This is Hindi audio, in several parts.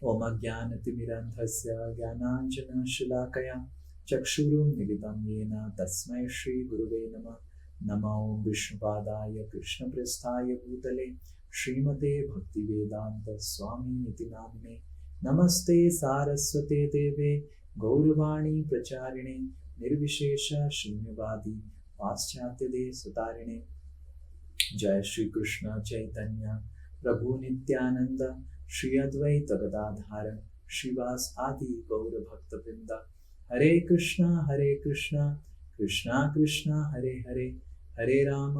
ओम अज्ञानतिमिरन्धस्य ज्ञानाञ्जनशलाकया चक्षुरुन्मीलितं येन तस्मै श्रीगुरुवे नमः। नमो विष्णुपादाय कृष्णप्रेष्ठाय भूतले श्रीमते भक्तिवेदान्त स्वामिनिति नामिने। नमस्ते सारस्वते देवे गौरवाणी प्रचारिणे निर्विशेष शून्यवादी पाश्चात्य देशतारिणे। जय श्री कृष्ण चैतन्य प्रभु नित्यानंद श्री अद्वैत गदाधार श्रीवास आदि गौर भक्त वृंद। हरे कृष्णा कृष्णा कृष्णा हरे हरे, हरे राम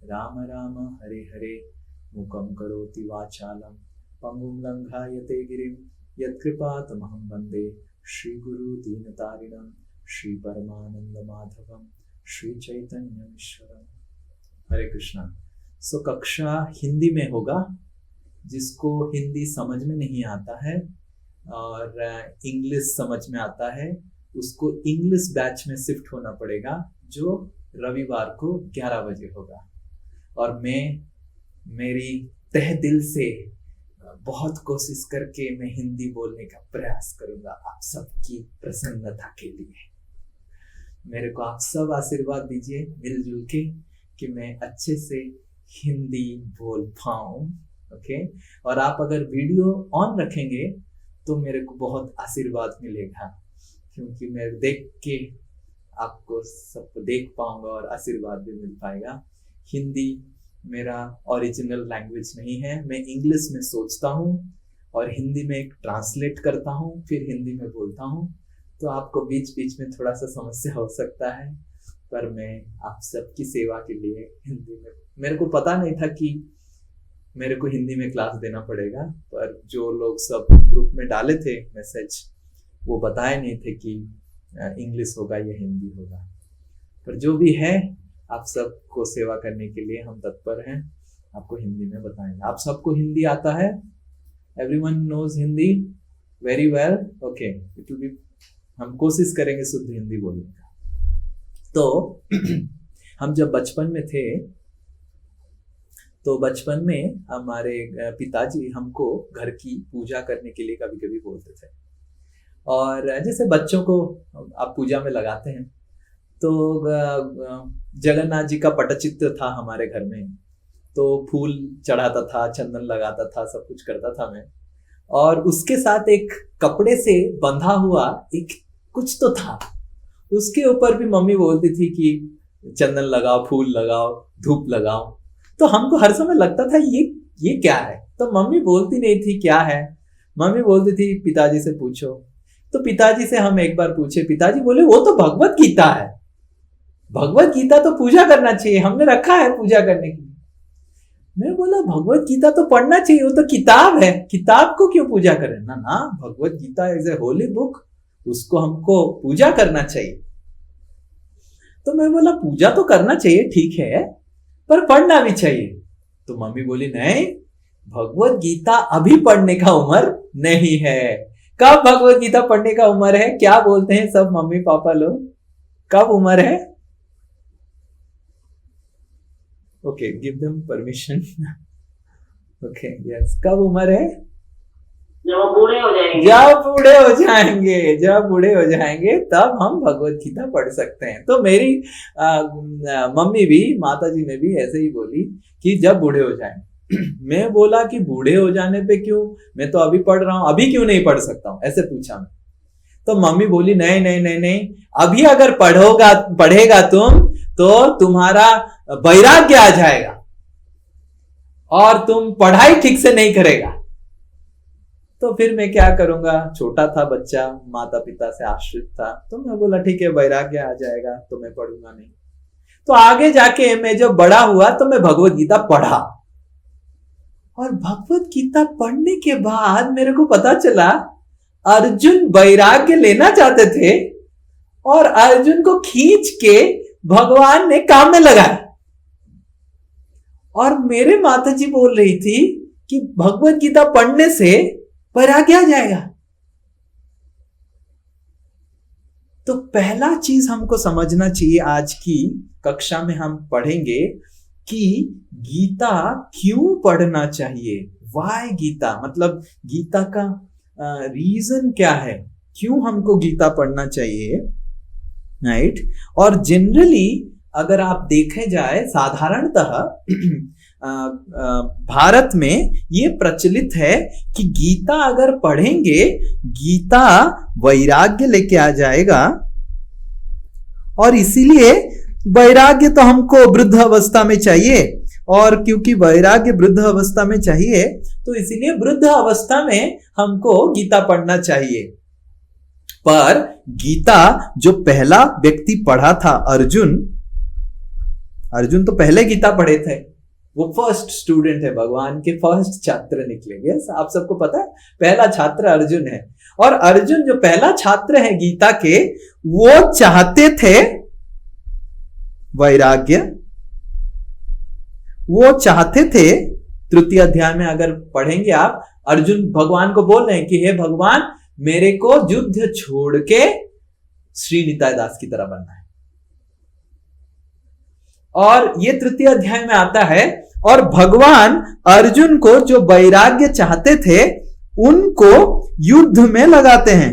राम राम हरे हरे। मुखं करोति वाचालं पंगुं लंघायते गिरिं यत्कृपातमहं वन्दे श्रीगुरु दीनतारिणं श्री परमानंद माधवं श्री चैतन्यमीश्वरम्। हरे कृष्णा। सो कक्षा हिंदी में होगा। जिसको हिंदी समझ में नहीं आता है और इंग्लिश समझ में आता है उसको इंग्लिश बैच में शिफ्ट होना पड़ेगा, जो रविवार को 11 बजे होगा। और मैं मेरी तह दिल से बहुत कोशिश करके मैं हिंदी बोलने का प्रयास करूंगा आप सबकी प्रसन्नता के लिए। मेरे को आप सब आशीर्वाद दीजिए मिलजुल के कि मैं अच्छे से हिंदी बोल पाऊं। ओके। और आप अगर वीडियो ऑन रखेंगे तो मेरे को बहुत आशीर्वाद मिलेगा, क्योंकि मैं देख के आपको सब देख पाऊंगा और आशीर्वाद भी मिल पाएगा। हिंदी मेरा ओरिजिनल लैंग्वेज नहीं है। मैं इंग्लिश में सोचता हूँ और हिंदी में ट्रांसलेट करता हूँ, फिर हिंदी में बोलता हूँ। तो आपको बीच बीच में थोड़ा सा समस्या हो सकता है, पर मैं आप सबकी सेवा के लिए हिंदी में, मेरे को पता नहीं था कि मेरे को हिंदी में क्लास देना पड़ेगा, पर जो लोग सब ग्रुप में डाले थे मैसेज वो बताए नहीं थे कि इंग्लिश होगा या हिंदी होगा। पर जो भी है आप सबको सेवा करने के लिए हम तत्पर हैं। आपको हिंदी में बताएंगे। आप सबको हिंदी आता है? Everyone knows Hindi very well? Okay, it will be, हम कोशिश करेंगे शुद्ध हिंदी बोलने का। तो हम जब बचपन में थे तो बचपन में हमारे पिताजी हमको घर की पूजा करने के लिए कभी कभी बोलते थे। और जैसे बच्चों को आप पूजा में लगाते हैं, तो जगन्नाथ जी का पटचित्र था हमारे घर में, तो फूल चढ़ाता था, चंदन लगाता था, सब कुछ करता था मैं। और उसके साथ एक कपड़े से बंधा हुआ एक कुछ तो था, उसके ऊपर भी मम्मी बोलती थी कि चंदन लगाओ, फूल लगाओ, धूप लगाओ। तो हमको हर समय लगता था ये क्या है। तो मम्मी बोलती नहीं थी क्या है, मम्मी बोलती थी पिताजी से पूछो। तो पिताजी से हम एक बार पूछे, पिताजी बोले वो तो भगवत गीता है, भगवत गीता तो पूजा करना चाहिए, हमने रखा है पूजा करने के लिए। मैं बोला भगवत गीता तो पढ़ना चाहिए, वो तो किताब है, किताब को क्यों पूजा करें? ना ना, Bhagavad Gita is a holy book, उसको हमको पूजा करना चाहिए। तो मैं बोला पूजा तो करना चाहिए, ठीक है, पर पढ़ना भी चाहिए। तो मम्मी बोली नहीं, भगवत गीता अभी पढ़ने का उम्र नहीं है। कब भगवत गीता पढ़ने का उम्र है? क्या बोलते हैं सब मम्मी पापा लोग, कब उम्र है? Okay, give them permission. Okay, yes, कब उम्र है? जब बूढ़े हो जाएंगे, जब बूढ़े हो जाएंगे तब हम भगवत गीता पढ़ सकते हैं। तो मेरी मम्मी भी, माता जी ने भी ऐसे ही बोली कि जब बूढ़े हो जाएंगे। मैं बोला कि बूढ़े हो जाने पे क्यों, मैं तो अभी पढ़ रहा हूं, अभी क्यों नहीं पढ़ सकता हूं, ऐसे पूछा मैं। तो मम्मी बोली नहीं नहीं नहीं नहीं, अभी अगर पढ़ेगा तुम तो तुम्हारा वैराग्य आ जाएगा और तुम पढ़ाई ठीक से नहीं करेगा। तो फिर मैं क्या करूंगा, छोटा था बच्चा, माता पिता से आश्रित था। तो मैं बोला ठीक है, वैराग्य आ जाएगा तो मैं पढ़ूंगा नहीं। तो आगे जाके मैं जब बड़ा हुआ तो मैं भगवत गीता पढ़ा, और भगवत गीता पढ़ने के बाद मेरे को पता चला अर्जुन वैराग्य लेना चाहते थे और अर्जुन को खींच के भगवान ने काम में लगाया। और मेरे माताजी बोल रही थी कि भगवत गीता पढ़ने से वैराग्य आ जाएगा। तो पहला चीज हमको समझना चाहिए, आज की कक्षा में हम पढ़ेंगे कि गीता क्यों पढ़ना चाहिए, वाई गीता, मतलब गीता का रीजन क्या है, क्यों हमको गीता पढ़ना चाहिए, राइट। और जनरली अगर आप देखे जाए साधारणतः भारत में ये प्रचलित है कि गीता अगर पढ़ेंगे, गीता वैराग्य लेके आ जाएगा, और इसीलिए वैराग्य तो हमको वृद्ध अवस्था में चाहिए, और क्योंकि वैराग्य वृद्ध अवस्था में चाहिए तो इसीलिए वृद्ध अवस्था में हमको गीता पढ़ना चाहिए। पर गीता जो पहला व्यक्ति पढ़ा था, अर्जुन तो पहले गीता पढ़े थे, वो फर्स्ट स्टूडेंट है, भगवान के फर्स्ट छात्र निकलेंगे। आप सबको पता है पहला छात्र अर्जुन है, और अर्जुन जो पहला छात्र है गीता के, वो चाहते थे वैराग्य, वो चाहते थे। तृतीय अध्याय में अगर पढ़ेंगे आप, अर्जुन भगवान को बोल रहे हैं कि हे भगवान, मेरे को युद्ध छोड़ के श्री निताय दास की तरह बनना है। और ये तृतीय अध्याय में आता है, और भगवान अर्जुन को जो वैराग्य चाहते थे उनको युद्ध में लगाते हैं,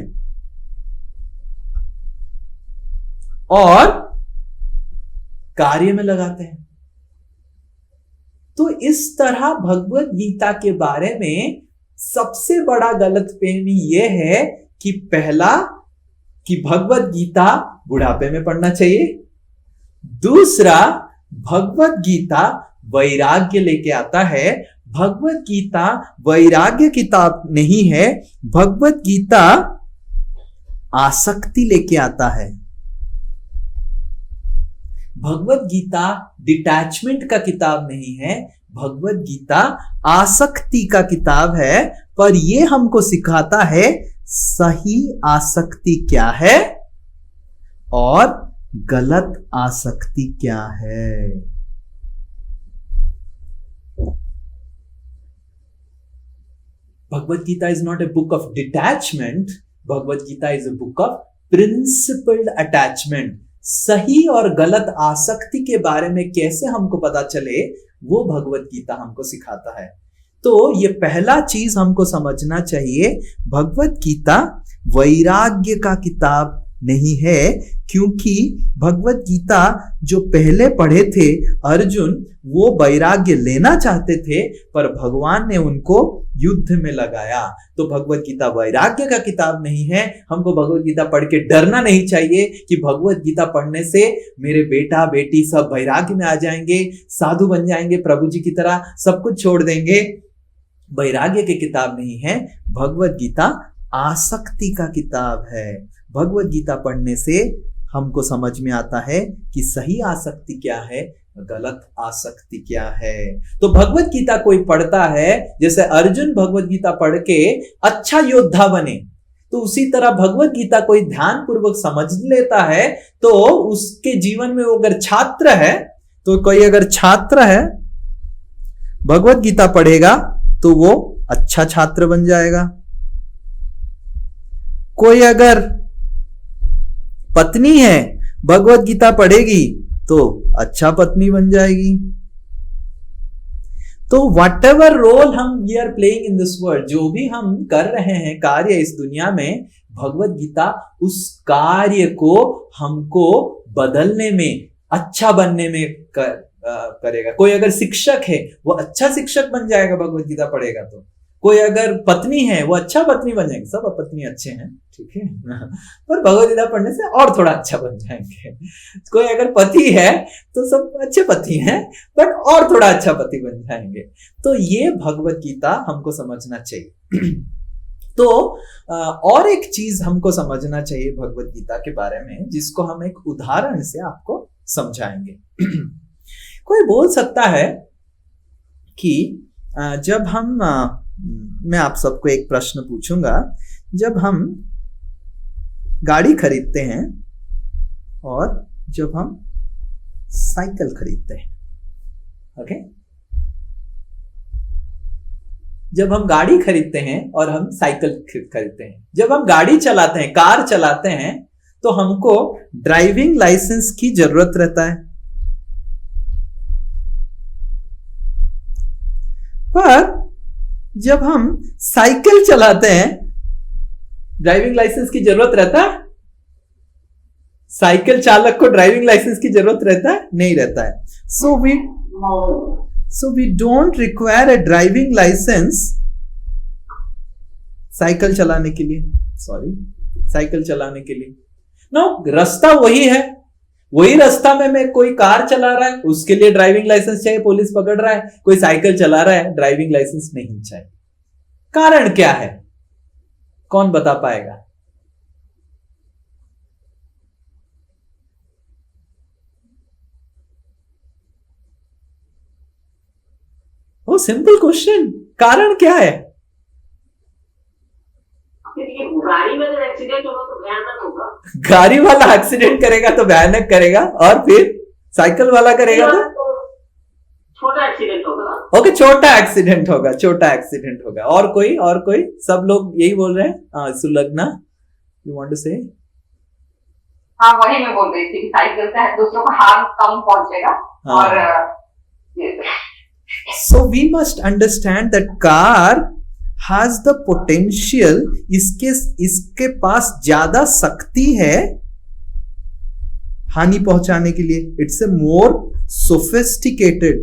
और कार्य में लगाते हैं। तो इस तरह भगवत गीता के बारे में सबसे बड़ा गलतफहमी यह है कि पहला, कि भगवत गीता बुढ़ापे में पढ़ना चाहिए। दूसरा, भगवत गीता वैराग्य लेके आता है। भगवत गीता वैराग्य किताब नहीं है, भगवत गीता आसक्ति लेके आता है। भगवत गीता डिटैचमेंट का किताब नहीं है, भगवत गीता आसक्ति का किताब है। पर यह हमको सिखाता है सही आसक्ति क्या है और गलत आसक्ति क्या है। Bhagavad Gita is not a book of detachment, Bhagavad Gita is a book of principled attachment. सही और गलत आसक्ति के बारे में कैसे हमको पता चले, वो भगवत गीता हमको सिखाता है। तो ये पहला चीज हमको समझना चाहिए, भगवत गीता वैराग्य का किताब नहीं है, क्योंकि भगवत गीता जो पहले पढ़े थे अर्जुन, वो वैराग्य लेना चाहते थे, पर भगवान ने उनको युद्ध में लगाया। तो भगवत गीता वैराग्य का किताब नहीं है। हमको भगवत गीता पढ़ के डरना नहीं चाहिए कि भगवत गीता पढ़ने से मेरे बेटा बेटी सब वैराग्य में आ जाएंगे, साधु बन जाएंगे, प्रभु जी की तरह सब कुछ छोड़ देंगे। वैराग्य की किताब नहीं है, भगवत गीता आसक्ति का किताब है। भगवत गीता पढ़ने से हमको समझ में आता है कि सही आसक्ति क्या है, गलत आसक्ति क्या है। तो भगवत गीता कोई पढ़ता है, जैसे अर्जुन भगवत गीता पढ़ के अच्छा योद्धा बने, तो उसी तरह भगवत गीता कोई ध्यान पूर्वक समझ लेता है, तो उसके जीवन में वो अगर छात्र है, तो कोई अगर छात्र है भगवत गीता पढ़ेगा तो वो अच्छा छात्र बन जाएगा। कोई अगर पत्नी है, भगवत गीता पढ़ेगी तो अच्छा पत्नी बन जाएगी। तो वट एवर रोल हम we are playing in this world, जो भी हम कर रहे हैं कार्य इस दुनिया में, भगवत गीता उस कार्य को हमको बदलने में, अच्छा बनने में करेगा। कोई अगर शिक्षक है, वो अच्छा शिक्षक बन जाएगा भगवत गीता पढ़ेगा तो। कोई अगर पत्नी है, वो अच्छा पत्नी बन जाएंगे। सब पत्नी अच्छे हैं, ठीक है, पर भगवत गीता पढ़ने से और थोड़ा अच्छा बन जाएंगे। कोई अगर पति है तो सब अच्छे पति हैं, बट और थोड़ा अच्छा पति बन जाएंगे। तो ये भगवत गीता हमको समझना चाहिए। तो और एक चीज हमको समझना चाहिए भगवत गीता के बारे में, जिसको हम एक उदाहरण से आपको समझाएंगे। कोई बोल सकता है कि जब हम मैं आप सबको एक प्रश्न पूछूंगा, जब हम गाड़ी खरीदते हैं और जब हम साइकिल खरीदते हैं, ओके, जब हम गाड़ी खरीदते हैं और हम साइकिल खरीदते हैं, जब हम गाड़ी चलाते हैं, कार चलाते हैं, तो हमको ड्राइविंग लाइसेंस की जरूरत रहता है। पर जब हम साइकिल चलाते हैं ड्राइविंग लाइसेंस की जरूरत रहता है? साइकिल चालक को ड्राइविंग लाइसेंस की जरूरत रहता है? नहीं रहता है. So we don't require a driving license cycle चलाने के लिए. साइकिल चलाने के लिए. नो, रास्ता वही है. वही रास्ता में मैं कोई कार चला रहा है, उसके लिए ड्राइविंग लाइसेंस चाहिए, पुलिस पकड़ रहा है. कोई साइकिल चला रहा है, ड्राइविंग लाइसेंस नहीं चाहिए. कारण क्या है? कौन बता पाएगा? वो सिंपल क्वेश्चन. कारण क्या है? गाड़ी में अगर एक्सीडेंट होगा तो भयानक होगा. गाड़ी वाला एक्सीडेंट करेगा तो भयानक करेगा, और फिर साइकिल वाला करेगा तो छोटा एक्सीडेंट होगा. ओके, छोटा एक्सीडेंट होगा, छोटा एक्सीडेंट होगा. और कोई सब लोग यही बोल रहे हैं. सुलग्ना, यू वांट टू से? हाँ, वही मैं बोल रही थी कि साइकिल से दूसरों को हार्म कम पहुंचेगा. और so we must understand that car has the potential. इसके पास ज्यादा शक्ति है हानि पहुंचाने के लिए. It's a more sophisticated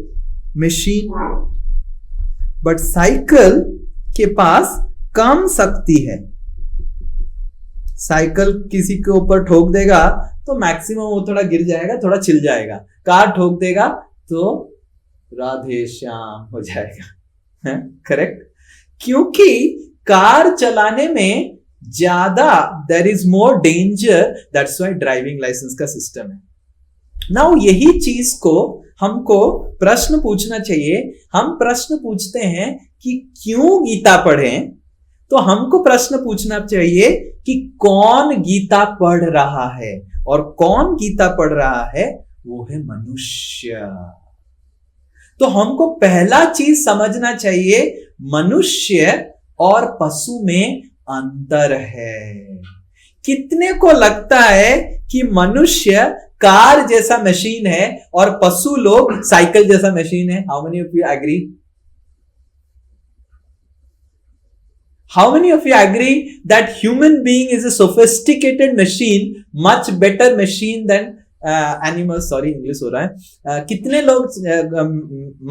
machine. But cycle के पास कम शक्ति है. साइकिल किसी के ऊपर ठोक देगा तो मैक्सिमम वो थोड़ा गिर जाएगा, थोड़ा छिल जाएगा. कार ठोक देगा तो राधे श्याम हो जाएगा. करेक्ट? क्योंकि कार चलाने में ज्यादा there is more danger. That's why driving licence का सिस्टम है. नाउ यही चीज को हमको प्रश्न पूछना चाहिए. हम प्रश्न पूछते हैं कि क्यों गीता पढ़ें, तो हमको प्रश्न पूछना चाहिए कि कौन गीता पढ़ रहा है. और कौन गीता पढ़ रहा है? वो है मनुष्य. तो हमको पहला चीज समझना चाहिए, मनुष्य और पशु में अंतर है. कितने को लगता है कि मनुष्य कार जैसा मशीन है और पशु लोग साइकिल जैसा मशीन है? How many of you agree? How many of you agree that human being is a sophisticated machine, much better machine than animals? Sorry, English हो रहा है. कितने लोग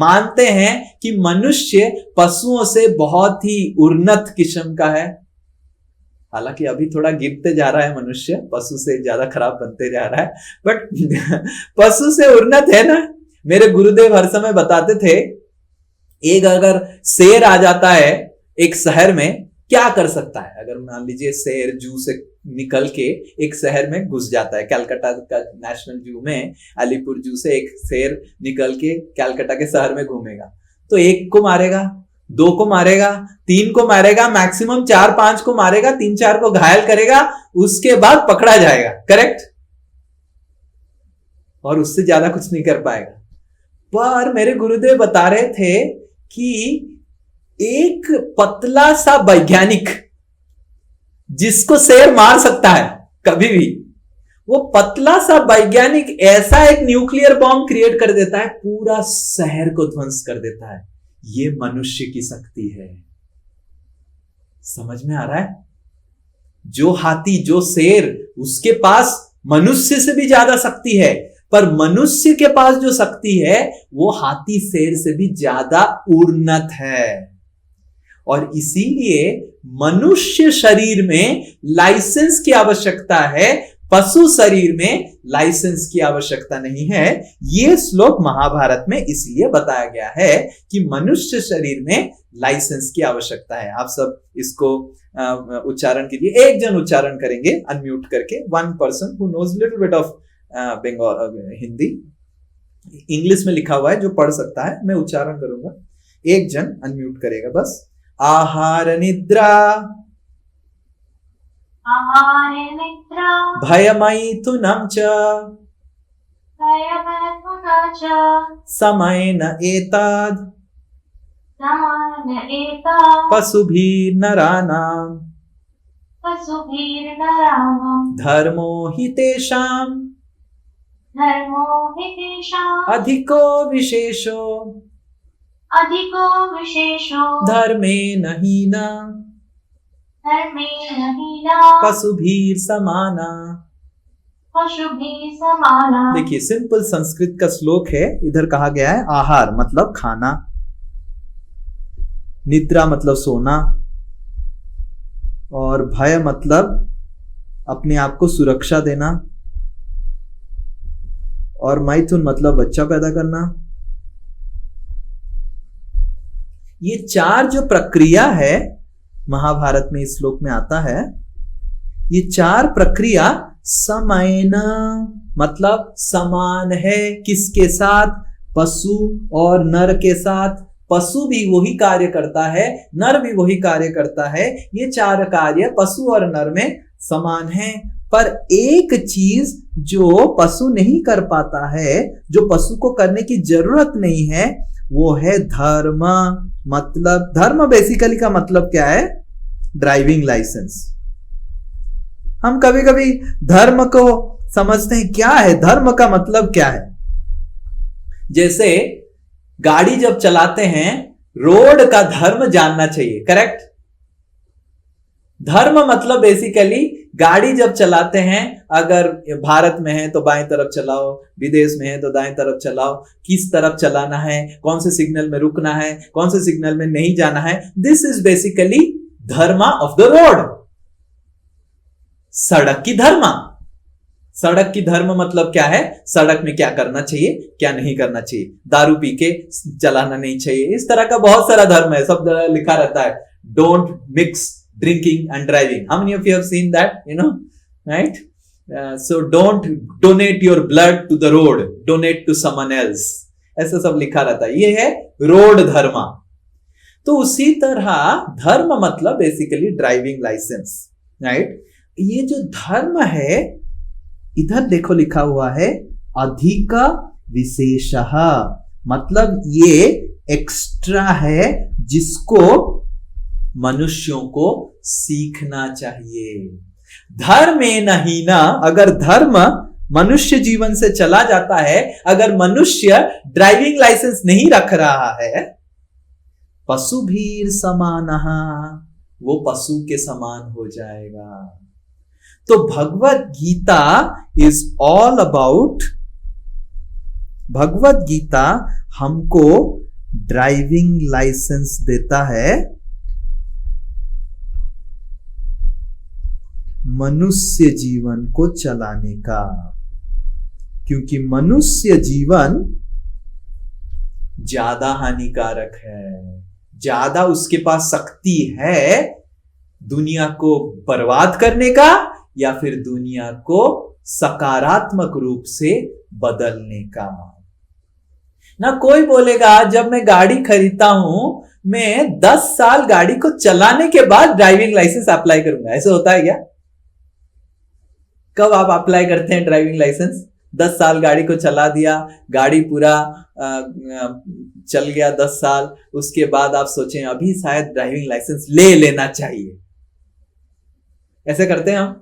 मानते हैं कि मनुष्य पशुओं से बहुत ही उन्नत किस्म का है? हालांकि अभी थोड़ा गिरते जा रहा है मनुष्य, पशु से ज्यादा खराब बनते जा रहा है, बट पशु से उन्नत है ना. मेरे गुरुदेव हर समय बताते थे, एक अगर शेर आ जाता है एक शहर में, क्या कर सकता है? अगर मान लीजिए शेर जू से निकल के एक शहर में घुस जाता है. कलकत्ता का नेशनल जू में, अलीपुर जू से एक शेर निकल के कलकत्ता के शहर में घूमेगा, तो एक को मारेगा, 2 को मारेगा, 3 को मारेगा, मैक्सिमम 4-5 को मारेगा, 3-4 को घायल करेगा, उसके बाद पकड़ा जाएगा. करेक्ट? और उससे ज्यादा कुछ नहीं कर पाएगा. पर मेरे गुरुदेव बता रहे थे कि एक पतला सा वैज्ञानिक जिसको शेर मार सकता है कभी भी, वो पतला सा वैज्ञानिक ऐसा एक न्यूक्लियर बॉम्ब क्रिएट कर देता है, पूरा शहर को ध्वंस कर देता है. ये मनुष्य की शक्ति है. समझ में आ रहा है? जो हाथी, जो शेर, उसके पास मनुष्य से भी ज्यादा शक्ति है, पर मनुष्य के पास जो शक्ति है वो हाथी शेर से भी ज्यादा उन्नत है. और इसीलिए मनुष्य शरीर में लाइसेंस की आवश्यकता है, पशु शरीर में लाइसेंस की आवश्यकता नहीं है. यह श्लोक महाभारत में इसलिए बताया गया है कि मनुष्य शरीर में लाइसेंस की आवश्यकता है. आप सब इसको उच्चारण कीजिए. एक जन उच्चारण करेंगे अनम्यूट करके. 1 person who knows little bit of Hindi, English में लिखा हुआ है, जो पढ़ सकता है. मैं उच्चारण करूंगा, एक जन अनम्यूट करेगा बस. आहार निद्रा, भयमैथुनं च, समयेन एतद् पशुभिर्नराणां धर्मो हि तेषां अधिको विशेषो अधिको विशेषो धर्मेण हीना धर्मेण हीना पशुभीर समाना। पशुभिः समाना। देखिए सिंपल संस्कृत का श्लोक है, इधर कहा गया है आहार मतलब खाना, निद्रा मतलब सोना, और भय मतलब अपने आप को सुरक्षा देना, और मैथुन मतलब बच्चा पैदा करना। ये चार जो प्रक्रिया है महाभारत में इस श्लोक में आता है, ये चार प्रक्रिया समयन मतलब समान है। किसके साथ? पशु और नर के साथ। पशु भी वही कार्य करता है, नर भी वही कार्य करता है। ये चार कार्य पशु और नर में समान है। पर एक चीज जो पशु नहीं कर पाता है, जो पशु को करने की जरूरत नहीं है, वो है धर्म। मतलब धर्म बेसिकली का मतलब क्या है? Driving licence. हम कभी कभी धर्म को समझते हैं, क्या है धर्म का मतलब क्या है? जैसे गाड़ी जब चलाते हैं, रोड का धर्म जानना चाहिए, करेक्ट? धर्म मतलब बेसिकली गाड़ी जब चलाते हैं, अगर भारत में है तो बाएं तरफ चलाओ, विदेश में है तो दाएं तरफ चलाओ, किस तरफ चलाना है, कौन से सिग्नल में रुकना है, कौन से सिग्नल में नहीं जाना है, दिस इज बेसिकली धर्म ऑफ द रोड। सड़क की धर्म। सड़क की धर्म मतलब क्या है? सड़क में क्या करना चाहिए, क्या नहीं करना चाहिए, दारू पी के चलाना नहीं चाहिए, इस तरह का बहुत सारा धर्म है, सब लिखा रहता है। Don't mix drinking and driving. How many of you have seen that, you know, right? So don't donate your blood to the road, donate to someone else, ऐसा सब लिखा रहता है। ये है रोड धर्म। तो उसी तरह धर्म मतलब बेसिकली ड्राइविंग लाइसेंस, राइट? ये जो धर्म है, इधर देखो लिखा हुआ है अधिक विशेषः, मतलब ये एक्स्ट्रा है जिसको मनुष्यों को सीखना चाहिए। धर्मेण हीना, अगर धर्म मनुष्य जीवन से चला जाता है, अगर मनुष्य ड्राइविंग लाइसेंस नहीं रख रहा है, पशुभीर समानः, वो पशु के समान हो जाएगा। तो भगवत Gita is all about, Bhagavad Gita हमको ड्राइविंग लाइसेंस देता है मनुष्य जीवन को चलाने का, क्योंकि मनुष्य जीवन ज्यादा हानिकारक है, ज्यादा उसके पास शक्ति है दुनिया को बर्बाद करने का या फिर दुनिया को सकारात्मक रूप से बदलने का। ना कोई बोलेगा जब मैं गाड़ी खरीदता हूं, मैं 10 साल गाड़ी को चलाने के बाद ड्राइविंग लाइसेंस अप्लाई करूंगा। ऐसे होता है क्या? कब आप अप्लाई करते हैं ड्राइविंग लाइसेंस? 10 साल गाड़ी को चला दिया, गाड़ी पूरा चल गया 10 साल, उसके बाद आप सोचें अभी शायद ड्राइविंग लाइसेंस ले लेना चाहिए। ऐसे करते हैं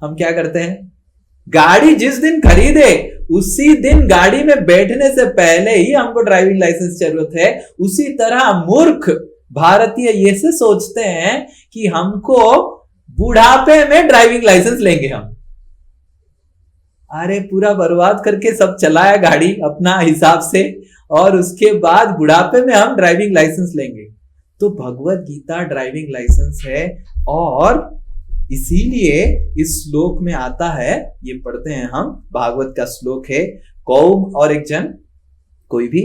हम क्या करते हैं? गाड़ी जिस दिन खरीदे उसी दिन गाड़ी में बैठने से पहले ही हमको ड्राइविंग लाइसेंस जरूरत है। उसी तरह मूर्ख भारतीय ये से सोचते हैं कि हमको बुढ़ापे में ड्राइविंग लाइसेंस लेंगे हम। अरे पूरा बर्बाद करके सब चलाया गाड़ी अपना हिसाब से, और उसके बाद बुढ़ापे में हम ड्राइविंग लाइसेंस लेंगे। तो भगवत गीता ड्राइविंग लाइसेंस है, और इसीलिए इस श्लोक में आता है, ये पढ़ते हैं हम, भागवत का श्लोक है। कौम और एक जन, कोई भी,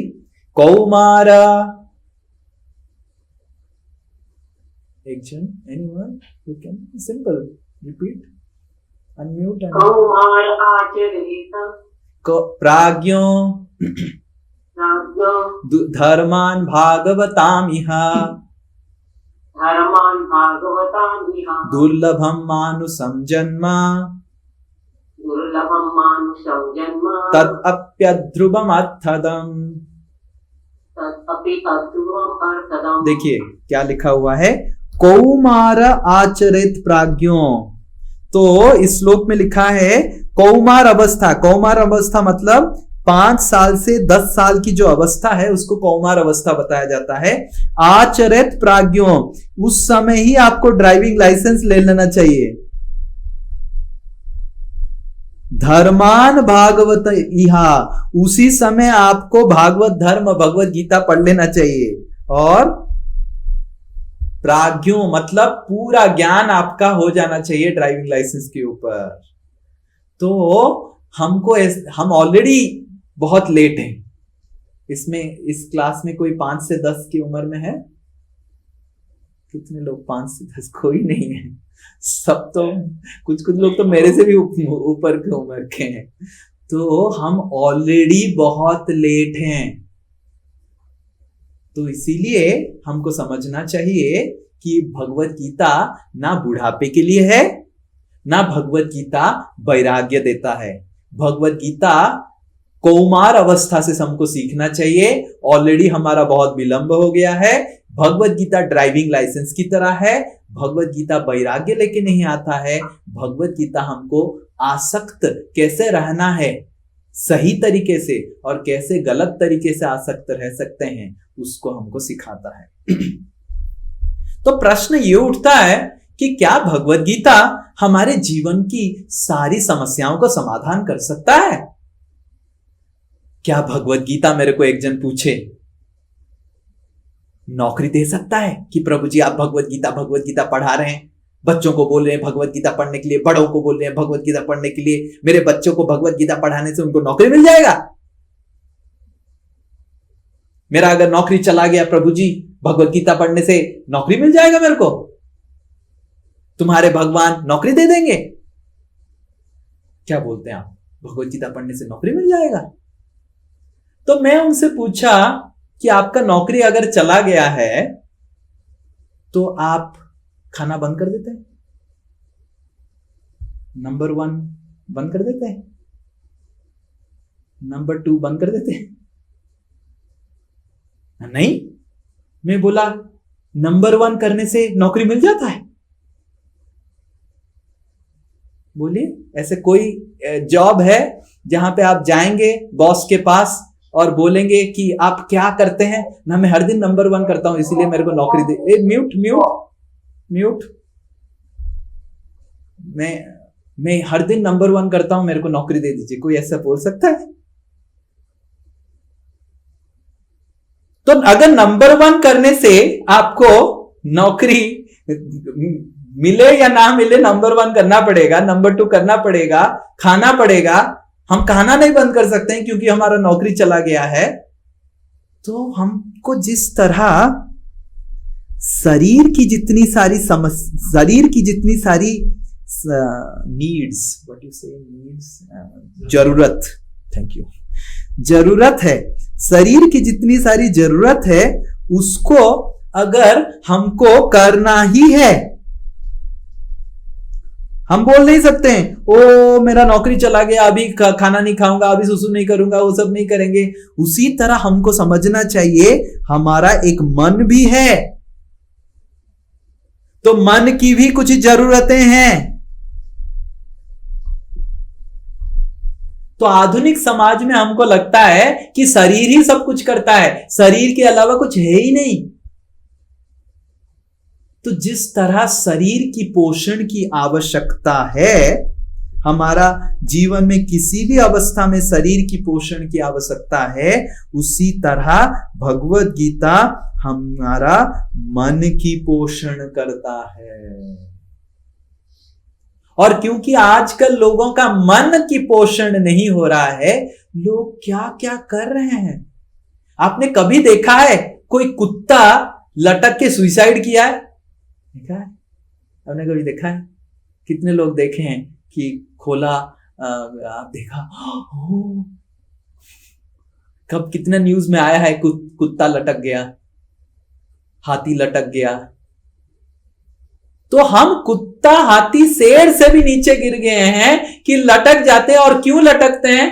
कौमारा, एक जन, anyone who can simple repeat, unmute. कौमार आचरेत प्राज्ञो धर्मान भागवतामिह धर्मान भागवतामिह दुर्लभम मानुषं जन्म दुर्लभम मानुषं जन्म तदप्यध्रुवम अर्थदम। तदपि अध्रुवम अर्थदम। देखिए क्या लिखा हुआ है, कौमार आचरित प्राज्ञो। तो इस श्लोक में लिखा है कौमार अवस्था। कौमार अवस्था मतलब 5 साल से 10 साल की जो अवस्था है उसको कौमार अवस्था बताया जाता है। आचरित प्राज्ञों, उस समय ही आपको ड्राइविंग लाइसेंस ले लेना चाहिए। धर्मान भागवत इहा, उसी समय आपको भागवत धर्म भगवत गीता पढ़ लेना चाहिए। और प्राज्ञों मतलब पूरा ज्ञान आपका हो जाना चाहिए ड्राइविंग लाइसेंस के ऊपर। तो हम ऑलरेडी बहुत लेट हैं इसमें। इस क्लास में कोई 5 से 10 की उम्र में है? कितने लोग 5 से 10? कोई नहीं है, सब तो कुछ लोग तो मेरे से भी ऊपर के उम्र के हैं। तो हम ऑलरेडी बहुत लेट हैं। तो इसीलिए हमको समझना चाहिए कि भगवत गीता ना बुढ़ापे के लिए है, ना भगवत गीता वैराग्य देता है। भगवत गीता कौमार अवस्था से हमको सीखना चाहिए। ऑलरेडी हमारा बहुत विलंब हो गया है। भगवत गीता ड्राइविंग लाइसेंस की तरह है। भगवत गीता वैराग्य लेके नहीं आता है। भगवत गीता हमको आसक्त कैसे रहना है सही तरीके से और कैसे गलत तरीके से आसक्त रह सकते हैं उसको हमको सिखाता है। तो प्रश्न ये उठता है कि क्या भगवत गीता हमारे जीवन की सारी समस्याओं का समाधान कर सकता है? क्या भगवत गीता, मेरे को एक जन पूछे, नौकरी दे सकता है कि प्रभु जी आप भगवत गीता पढ़ा रहे हैं, बच्चों को बोल रहे हैं भगवत गीता पढ़ने के लिए, बड़ों को बोल रहे हैं भगवत गीता पढ़ने के लिए, मेरे बच्चों को भगवत गीता पढ़ाने से उनको नौकरी मिल जाएगा? मेरा अगर नौकरी चला गया प्रभु जी, भगवत गीता पढ़ने से नौकरी मिल जाएगा मेरे को, तुम्हारे भगवान नौकरी दे देंगे? क्या बोलते हैं आप, भगवत गीता पढ़ने से नौकरी मिल जाएगा? तो मैं उनसे पूछा कि आपका नौकरी अगर चला गया है तो आप खाना बंद कर देते हैं? नंबर 1 बंद कर देते हैं? नंबर 2 बंद कर देते हैं? नहीं। मैं बोला नंबर 1 करने से नौकरी मिल जाता है? बोलिए, ऐसे कोई जॉब है जहां पे आप जाएंगे बॉस के पास और बोलेंगे कि आप क्या करते हैं ना? मैं हर दिन नंबर 1 करता हूं इसीलिए मेरे को नौकरी दे। म्यूट। मैं हर दिन नंबर 1 करता हूं, मेरे को नौकरी दे दीजिए। कोई ऐसा बोल सकता है? तो अगर नंबर 1 करने से आपको नौकरी मिले या ना मिले, नंबर 1 करना पड़ेगा, नंबर 2 करना पड़ेगा, खाना पड़ेगा। हम खाना नहीं बंद कर सकते हैं क्योंकि हमारा नौकरी चला गया है। तो हमको जिस तरह शरीर की जितनी सारी नीड्स, व्हाट यू से, नीड्स, जरूरत है, शरीर की जितनी सारी जरूरत है उसको अगर हमको करना ही है, हम बोल नहीं सकते हैं ओ मेरा नौकरी चला गया, अभी खाना नहीं खाऊंगा, अभी सुसु नहीं करूंगा, वो सब नहीं करेंगे। उसी तरह हमको समझना चाहिए हमारा एक मन भी है, तो मन की भी कुछ जरूरतें हैं। तो आधुनिक समाज में हमको लगता है कि शरीर ही सब कुछ करता है, शरीर के अलावा कुछ है ही नहीं। तो जिस तरह शरीर की पोषण की आवश्यकता है, हमारा जीवन में किसी भी अवस्था में शरीर की पोषण की आवश्यकता है, उसी तरह भगवत गीता हमारा मन की पोषण करता है। और क्योंकि आजकल लोगों का मन की पोषण नहीं हो रहा है, लोग क्या क्या कर रहे हैं। आपने कभी देखा है कोई कुत्ता लटक के सुसाइड किया है? देखा है? आपने कभी देखा है? कितने लोग देखे हैं कि खोला, आप देखा हो, कब कितना न्यूज में आया है कुत्ता लटक गया, हाथी लटक गया। तो हम कुत्ता, हाथी, शेर से भी नीचे गिर गए हैं कि लटक जाते हैं। और क्यों लटकते हैं?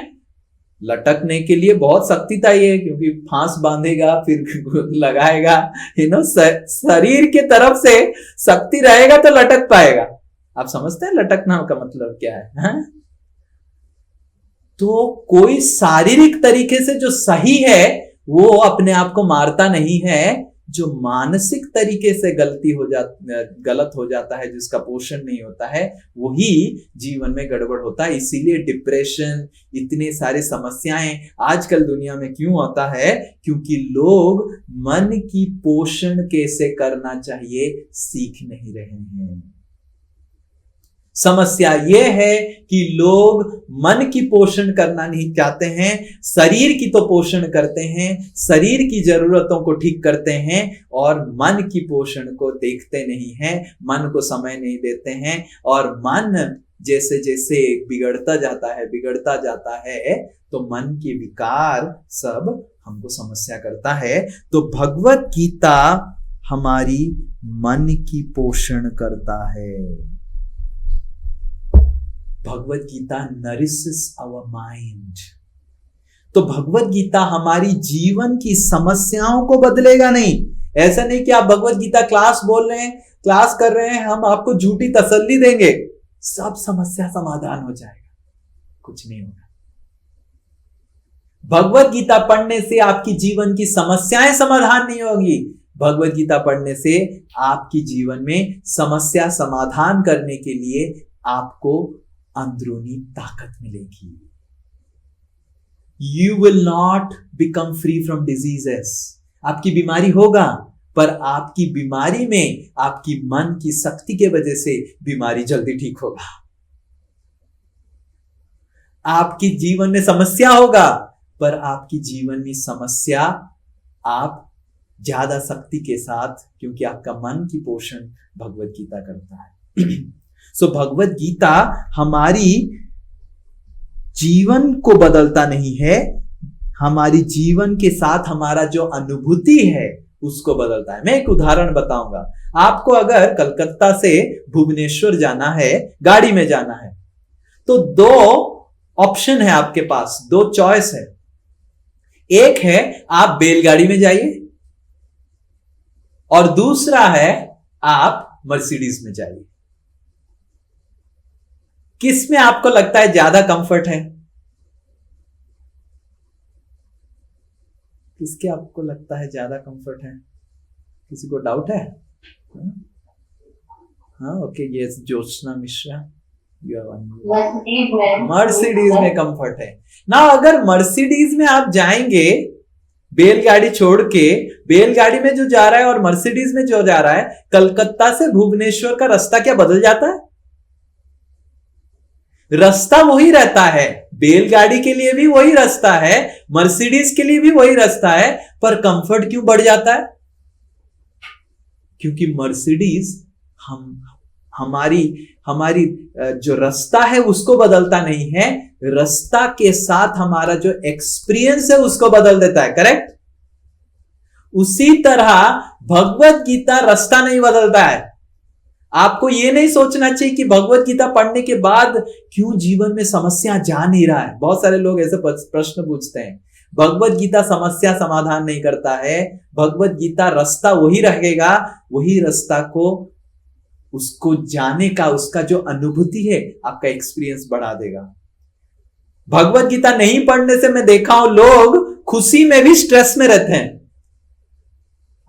लटकने के लिए बहुत शक्ति चाहिए, क्योंकि फांस बांधेगा फिर लगाएगा, शरीर के तरफ से शक्ति रहेगा तो लटक पाएगा। आप समझते हैं लटकना का मतलब क्या है? तो कोई शारीरिक तरीके से जो सही है वो अपने आप को मारता नहीं है, जो मानसिक तरीके से गलत हो जाता है, जिसका पोषण नहीं होता है, वही जीवन में गड़बड़ होता है। इसीलिए डिप्रेशन, इतने सारे समस्याएं आजकल दुनिया में क्यों होता है? क्योंकि लोग मन की पोषण कैसे करना चाहिए सीख नहीं रहे हैं। समस्या यह है कि लोग मन की पोषण करना नहीं चाहते हैं, शरीर की तो पोषण करते हैं, शरीर की जरूरतों को ठीक करते हैं और मन की पोषण को देखते नहीं हैं, मन को समय नहीं देते हैं। और मन जैसे जैसे बिगड़ता जाता है तो मन के विकार सब हमको समस्या करता है। तो भगवत गीता हमारी मन की पोषण करता है। Bhagavad Gita nourishes our mind. तो भगवत गीता हमारी जीवन की समस्याओं को बदलेगा नहीं। ऐसा नहीं कि आप भगवत गीता क्लास बोल रहे हैं, क्लास कर रहे हैं, हम आपको झूठी तसल्ली देंगे, सब समस्या समाधान हो जाएगा, कुछ नहीं होगा। भगवत गीता पढ़ने से आपकी जीवन की समस्याएं समाधान नहीं होगी। भगवत गीता पढ़ने से आपकी जीवन में समस्या समाधान करने के लिए आपको अंदरूनी ताकत मिलेगी। You will not become free from diseases. आपकी बीमारी होगा, पर आपकी बीमारी में आपकी मन की शक्ति के वजह से बीमारी जल्दी ठीक होगा। आपकी जीवन में समस्या होगा, पर आपकी जीवन में समस्या आप ज्यादा शक्ति के साथ, क्योंकि आपका मन की पोषण भगवत गीता करता है। सो भगवत गीता हमारी जीवन को बदलता नहीं है, हमारी जीवन के साथ हमारा जो अनुभूति है उसको बदलता है। मैं एक उदाहरण बताऊंगा आपको। अगर कलकत्ता से भुवनेश्वर जाना है, गाड़ी में जाना है, तो दो ऑप्शन है आपके पास, दो चॉइस है। एक है आप बैलगाड़ी में जाइए और दूसरा है आप मर्सिडीज में जाइए। किस में आपको लगता है ज्यादा कंफर्ट है? किसके आपको लगता है ज्यादा कंफर्ट है? किसी को डाउट है? हाँ, ओके, ये ज्योत्सना मिश्रा, मर्सिडीज में कंफर्ट है ना। अगर मर्सिडीज में आप जाएंगे, बैलगाड़ी छोड़ के, बैलगाड़ी में जो जा रहा है और मर्सिडीज में जो जा रहा है, कलकत्ता से भुवनेश्वर का रास्ता क्या बदल जाता है? रास्ता वही रहता है, बैलगाड़ी के लिए भी वही रास्ता है, मर्सिडीज के लिए भी वही रास्ता है, पर कंफर्ट क्यों बढ़ जाता है? क्योंकि मर्सिडीज हमारी जो रास्ता है उसको बदलता नहीं है, रास्ता के साथ हमारा जो एक्सपीरियंस है उसको बदल देता है। करेक्ट? उसी तरह भगवत गीता रास्ता नहीं बदलता है। आपको यह नहीं सोचना चाहिए कि भगवत गीता पढ़ने के बाद क्यों जीवन में समस्या जा नहीं रहा है। बहुत सारे लोग ऐसे प्रश्न पूछते हैं। भगवत गीता समस्या समाधान नहीं करता है। भगवत गीता रास्ता वही रहेगा, वही रास्ता को उसको जाने का, उसका जो अनुभूति है, आपका एक्सपीरियंस बढ़ा देगा। भगवत गीता नहीं पढ़ने से मैं देखा हूं लोग खुशी में भी स्ट्रेस में रहते हैं।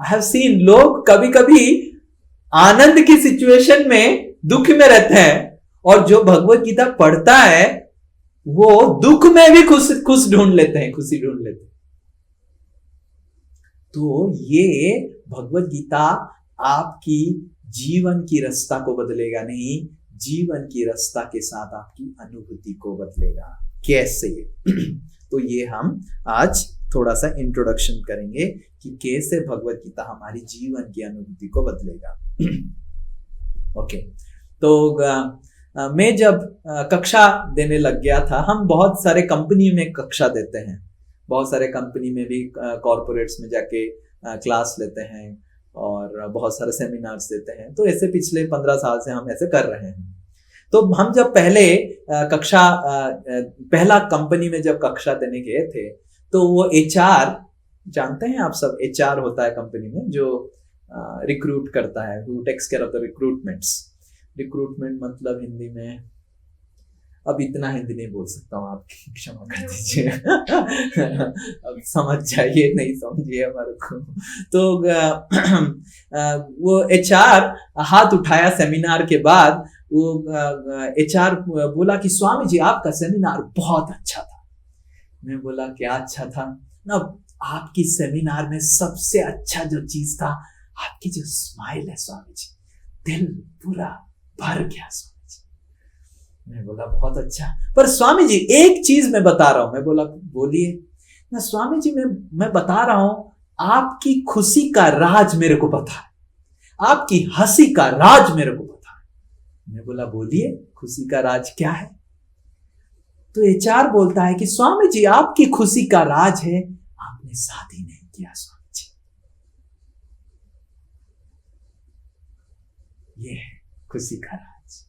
आई हैव सीन लोग कभी कभी आनंद की सिचुएशन में दुख में रहते हैं, और जो भगवत गीता पढ़ता है वो दुख में भी खुश ढूंढ लेते हैं, खुशी ढूंढ लेते हैं। तो ये भगवत गीता आपकी जीवन की रास्ता को बदलेगा नहीं, जीवन की रास्ता के साथ आपकी अनुभूति को बदलेगा। कैसे? तो ये हम आज थोड़ा सा इंट्रोडक्शन करेंगे कि कैसे भगवत गीता हमारी जीवन की अनुभूति को बदलेगा। ओके, तो मैं जब कक्षा देने लग गया था, हम बहुत सारे कंपनी में कक्षा देते हैं, बहुत सारे कंपनी में भी कॉर्पोरेट्स में जाके क्लास लेते हैं और बहुत सारे सेमिनार्स देते हैं। तो ऐसे पिछले 15 साल से हम ऐसे कर रहे हैं। तो हम जब पहला कंपनी में जब कक्षा देने गए थे, तो वो HR, जानते हैं आप सब, HR होता है कंपनी में जो रिक्रूट करता है, who takes care of the recruitments. Recruitment मतलब हिंदी में अब इतना हिंदी नहीं बोल सकता हूँ, आप क्षमा कर दीजिए। अब समझ जाइए, नहीं समझिए हमारे को। तो वो HR हाथ उठाया सेमिनार के बाद। वो HR बोला कि स्वामी जी आपका सेमिनार बहुत अच्छा था। मैं बोला क्या अच्छा था? ना, आपकी सेमिनार में सबसे अच्छा जो चीज था आपकी जो स्माइल है स्वामी जी, दिल पूरा भर गया स्वामी जी। मैं बोला बहुत अच्छा, पर स्वामी जी एक चीज मैं बता रहा हूं। मैं बोला बोलिए ना स्वामी जी। मैं बता रहा हूं, आपकी खुशी का राज मेरे को पता है, आपकी हंसी का राज मेरे को पता है। मैं बोला बोलिए खुशी का राज क्या है? तो HR बोलता है कि स्वामी जी आपकी खुशी का राज है आपने शादी नहीं किया स्वामी जी। ये है खुशी का राज।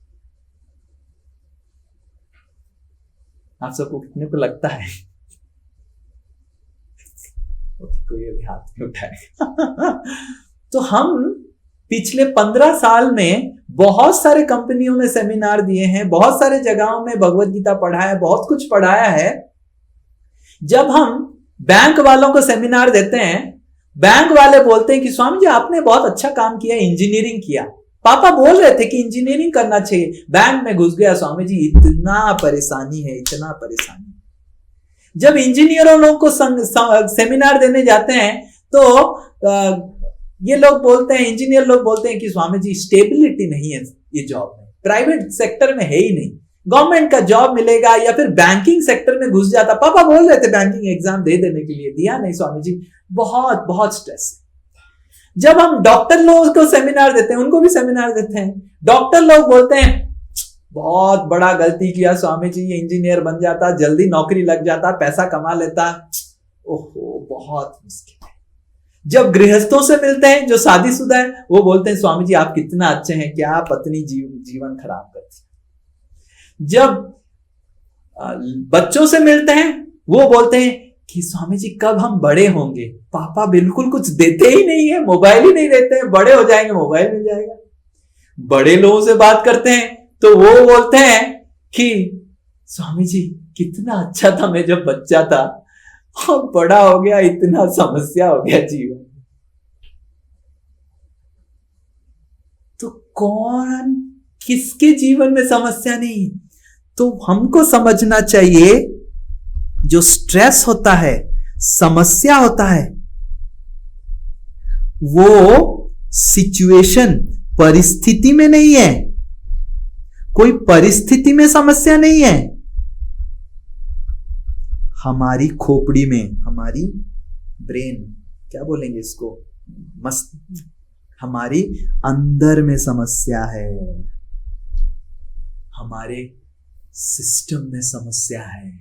आप सबको कितने को लगता है? कोई अभी हाथ नहीं उठाएगा। तो हम पिछले 15 साल में बहुत सारे कंपनियों में सेमिनार दिए हैं, बहुत सारे जगहों में भगवत गीता पढ़ाया है, बहुत कुछ पढ़ाया है। जब हम बैंक वालों को सेमिनार देते हैं, बैंक वाले बोलते हैं कि स्वामी जी आपने बहुत अच्छा काम किया, इंजीनियरिंग किया। पापा बोल रहे थे कि इंजीनियरिंग करना चाहिए, बैंक में घुस गया स्वामी जी, इतना परेशानी है, इतना परेशानी। जब इंजीनियरों लोग को सेमिनार देने जाते हैं तो ये लोग बोलते हैं, इंजीनियर लोग बोलते हैं कि स्वामी जी स्टेबिलिटी नहीं है ये जॉब में, प्राइवेट सेक्टर में है ही नहीं, गवर्नमेंट का जॉब मिलेगा या फिर बैंकिंग सेक्टर में घुस जाता। पापा बोल रहे थे बैंकिंग एग्जाम दे देने के लिए, दिया नहीं स्वामी जी, बहुत बहुत स्ट्रेस। जब हम डॉक्टर लोगों को सेमिनार देते हैं, उनको भी सेमिनार देते हैं, डॉक्टर लोग बोलते हैं बहुत बड़ा गलती किया स्वामी जी, ये इंजीनियर बन जाता, जल्दी नौकरी लग जाता, पैसा कमा लेता, ओहो बहुत मुश्किल है। जब गृहस्थों से मिलते हैं जो शादीशुदा है, वो बोलते हैं स्वामी जी आप कितना अच्छे हैं, क्या पत्नी जीवन खराब करती। जब बच्चों से मिलते हैं वो बोलते हैं कि स्वामी जी कब हम बड़े होंगे, पापा बिल्कुल कुछ देते ही नहीं है, मोबाइल ही नहीं देते हैं, बड़े हो जाएंगे मोबाइल मिल जाएगा। बड़े लोगों से बात करते हैं तो वो बोलते हैं कि स्वामी जी कितना अच्छा था मैं जब बच्चा था, अब बड़ा हो गया इतना समस्या हो गया जीवन। तो कौन किसके जीवन में समस्या नहीं? तो हमको समझना चाहिए जो स्ट्रेस होता है, समस्या होता है, वो सिचुएशन परिस्थिति में नहीं है, कोई परिस्थिति में समस्या नहीं है, हमारी खोपड़ी में, हमारी ब्रेन क्या बोलेंगे इसको, मस्त, हमारी अंदर में समस्या है, हमारे सिस्टम में समस्या है।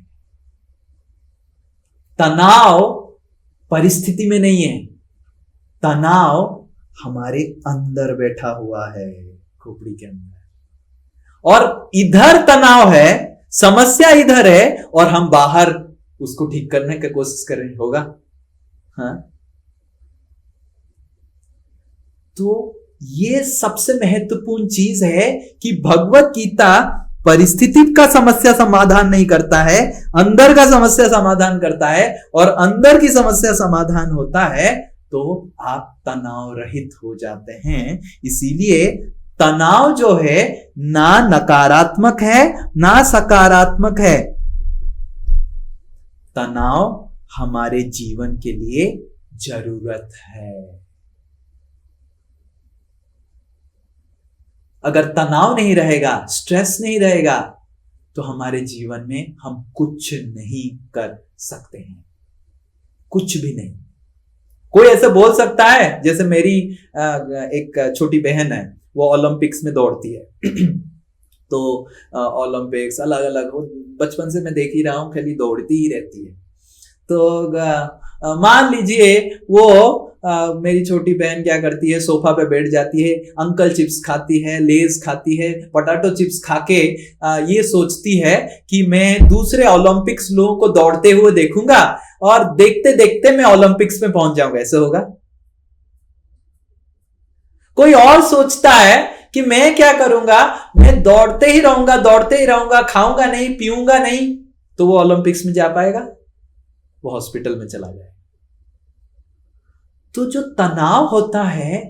तनाव परिस्थिति में नहीं है, तनाव हमारे अंदर बैठा हुआ है, खोपड़ी के अंदर। और इधर तनाव है, समस्या इधर है, और हम बाहर उसको ठीक करने की कोशिश कर रहे होगा। हाँ, तो ये सबसे महत्वपूर्ण चीज है कि भगवत गीता परिस्थिति का समस्या समाधान नहीं करता है, अंदर का समस्या समाधान करता है। और अंदर की समस्या समाधान होता है तो आप तनाव रहित हो जाते हैं। इसीलिए तनाव जो है ना नकारात्मक है ना सकारात्मक है, तनाव हमारे जीवन के लिए जरूरत है। अगर तनाव नहीं रहेगा, स्ट्रेस नहीं रहेगा, तो हमारे जीवन में हम कुछ नहीं कर सकते हैं, कुछ भी नहीं। कोई ऐसे बोल सकता है, जैसे मेरी एक छोटी बहन है, वो ओलंपिक्स में दौड़ती है। तो ओलंपिक्स अलग अलग, बचपन से मैं देख ही रहा हूं, खाली दौड़ती ही रहती है। तो मान लीजिए वो मेरी छोटी बहन क्या करती है, सोफा पे बैठ जाती है, अंकल चिप्स खाती है, लेज खाती है, पोटैटो चिप्स खाके ये सोचती है कि मैं दूसरे ओलंपिक्स लोगों को दौड़ते हुए देखूंगा और देखते देखते मैं ओलंपिक्स में पहुंच जाऊंगा। ऐसे होगा? कोई और सोचता है कि मैं क्या करूंगा, मैं दौड़ते ही रहूंगा, खाऊंगा नहीं, पीऊंगा नहीं, तो वो ओलंपिक्स में जा पाएगा? वो हॉस्पिटल में चला जाएगा। तो जो तनाव होता है,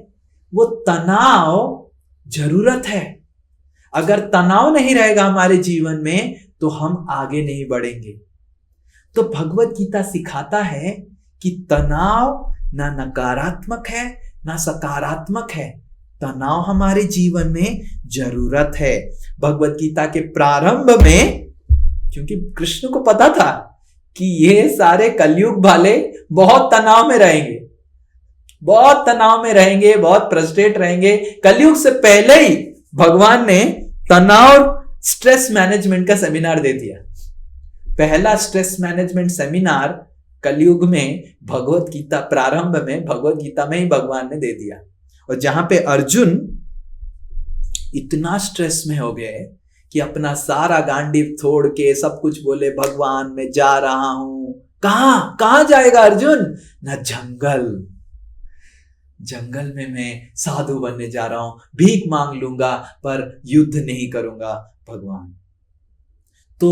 वो तनाव जरूरत है। अगर तनाव नहीं रहेगा हमारे जीवन में तो हम आगे नहीं बढ़ेंगे। तो भगवत गीता सिखाता है कि तनाव ना नकारात्मक है ना सकारात्मक है, तनाव हमारे जीवन में जरूरत है। भगवत गीता के प्रारंभ में, क्योंकि कृष्ण को पता था कि ये सारे कलयुग वाले बहुत तनाव में रहेंगे, बहुत तनाव में रहेंगे, बहुत फ्रस्ट्रेट रहेंगे। कलयुग से पहले ही भगवान ने तनाव स्ट्रेस मैनेजमेंट का सेमिनार दे दिया। पहला स्ट्रेस मैनेजमेंट सेमिनार कलयुग में भगवत गीता, प्रारंभ में भगवत गीता में ही भगवान ने दे दिया। और जहां पे अर्जुन इतना स्ट्रेस में हो गए कि अपना सारा गांडीव छोड़ के सब कुछ बोले, भगवान मैं जा रहा हूं। कहां जाएगा अर्जुन? ना जंगल में मैं साधु बनने जा रहा हूं, भीख मांग लूंगा पर युद्ध नहीं करूंगा भगवान। तो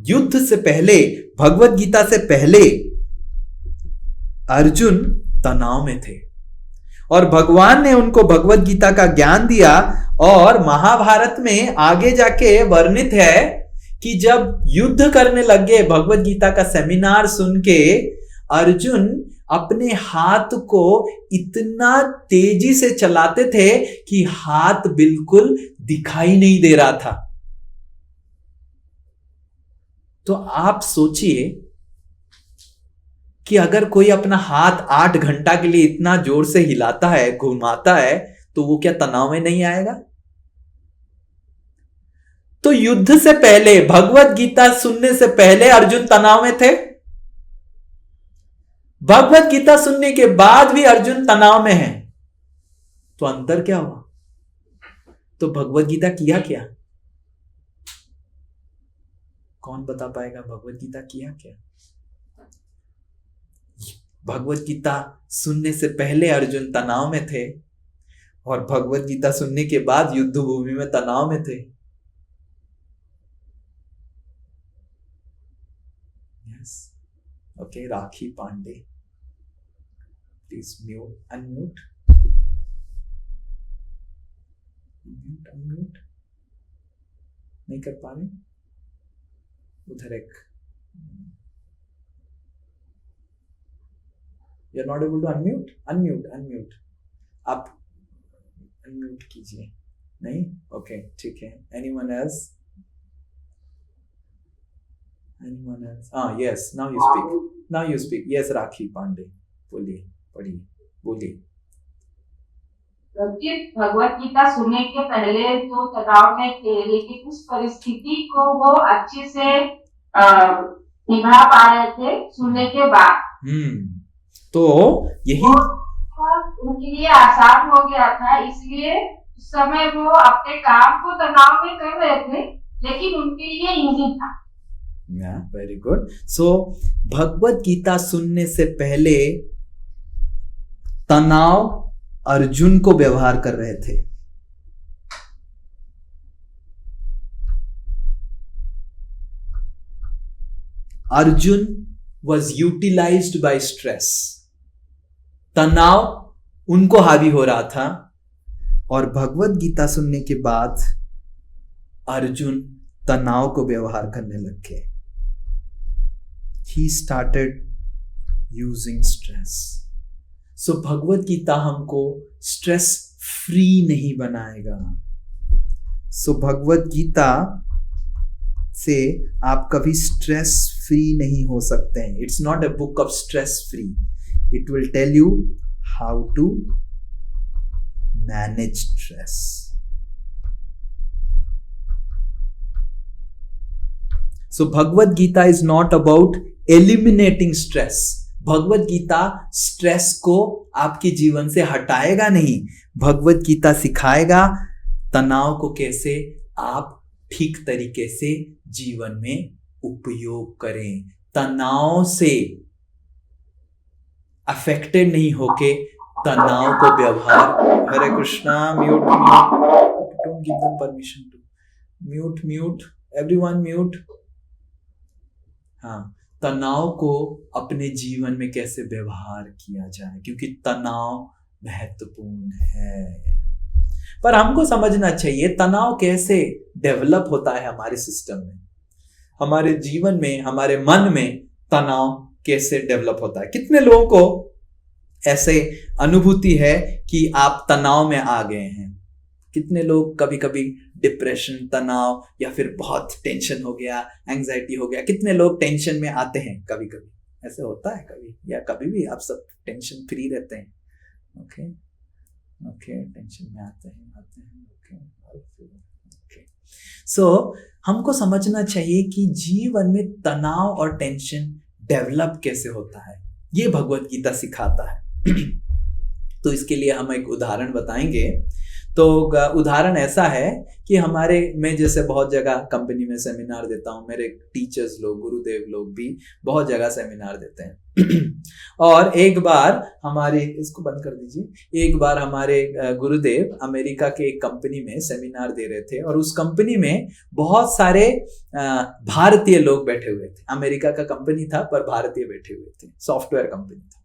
युद्ध से पहले, भगवत गीता से पहले अर्जुन तनाव में थे और भगवान ने उनको भगवत गीता का ज्ञान दिया। और महाभारत में आगे जाके वर्णित है कि जब युद्ध करने लगे, भगवत गीता का सेमिनार सुन के अर्जुन अपने हाथ को इतना तेजी से चलाते थे कि हाथ बिल्कुल दिखाई नहीं दे रहा था। तो आप सोचिए कि अगर कोई अपना हाथ 8 घंटा के लिए इतना जोर से हिलाता है, घुमाता है, तो वो क्या तनाव में नहीं आएगा? तो युद्ध से पहले, भगवत गीता सुनने से पहले अर्जुन तनाव में थे। भगवत गीता सुनने के बाद भी अर्जुन तनाव में है। तो अंतर क्या हुआ? तो भगवत गीता किया क्या? कौन बता पाएगा भगवत गीता किया क्या? भगवत गीता सुनने से पहले अर्जुन तनाव में थे और भगवत गीता सुनने के बाद युद्ध भूमि में तनाव में थे। Yes, okay, Rakhi Pandey, please unmute. नहीं कर पा रहे? उधर एक, You're not able to unmute. आप अनम्यूट कीजिए। नहीं? ओके, ठीक है। Anyone else? Yes, now you speak. Yes, राखी पांडे, बोलिए। भगवत गीता सुनने के पहले तो तनाव में थे, लेकिन उस परिस्थिति को वो अच्छे से निभा पा रहे थे सुनने के बाद। तो यही उनके लिए आसान हो गया था, इसलिए उस समय वो अपने काम को तनाव में कर रहे थे, लेकिन उनके लिए इजी था। Very good. So Bhagavad Gita सुनने से पहले तनाव अर्जुन को व्यवहार कर रहे थे। Arjun was utilized by stress. तनाव उनको हावी हो रहा था और भगवत गीता सुनने के बाद अर्जुन तनाव को व्यवहार करने लग गए। He started using stress. So Bhagavad Gita हमको स्ट्रेस फ्री नहीं बनाएगा। So भगवत गीता से आप कभी स्ट्रेस फ्री नहीं हो सकते हैं। It's not a book of stress free. It will tell you how to manage stress. So Bhagavad Gita is not about eliminating stress. Bhagavad Gita stress को आपके जीवन से हटाएगा नहीं। भगवत गीता सिखाएगा तनाव को कैसे आप ठीक तरीके से जीवन में उपयोग करें, तनाव से अफेक्टेड नहीं होके तनाव को व्यवहार। Hare Krishna, mute don't give them permission to. Mute, everyone mute. हाँ, तनाव को अपने जीवन में कैसे व्यवहार किया जाए, क्योंकि तनाव महत्वपूर्ण है। पर हमको समझना चाहिए तनाव कैसे डेवलप होता है हमारे सिस्टम में, हमारे जीवन में, हमारे मन में तनाव कैसे डेवलप होता है। कितने लोगों को ऐसे अनुभूति है कि आप तनाव में आ गए हैं? कितने लोग कभी कभी डिप्रेशन, तनाव या फिर बहुत टेंशन हो गया, एंजाइटी हो गया, कितने लोग टेंशन में आते हैं? कभी कभी ऐसे होता है, कभी या कभी भी आप सब टेंशन फ्री रहते हैं? ओके, टेंशन में आते हैं। ओके, सो हमको समझना चाहिए कि जीवन में तनाव और टेंशन डेवलप कैसे होता है, ये भगवत गीता सिखाता है। तो इसके लिए हम एक उदाहरण बताएंगे। तो उदाहरण ऐसा है कि हमारे, मैं जैसे बहुत जगह कंपनी में सेमिनार देता हूँ, मेरे टीचर्स लोग, गुरुदेव लोग भी बहुत जगह सेमिनार देते हैं। और एक बार हमारे, इसको बंद कर दीजिए, एक बार हमारे गुरुदेव अमेरिका के एक कंपनी में सेमिनार दे रहे थे और उस कंपनी में बहुत सारे भारतीय लोग बैठे हुए थे। अमेरिका का कंपनी था पर भारतीय बैठे हुए थे, सॉफ्टवेयर कंपनी था।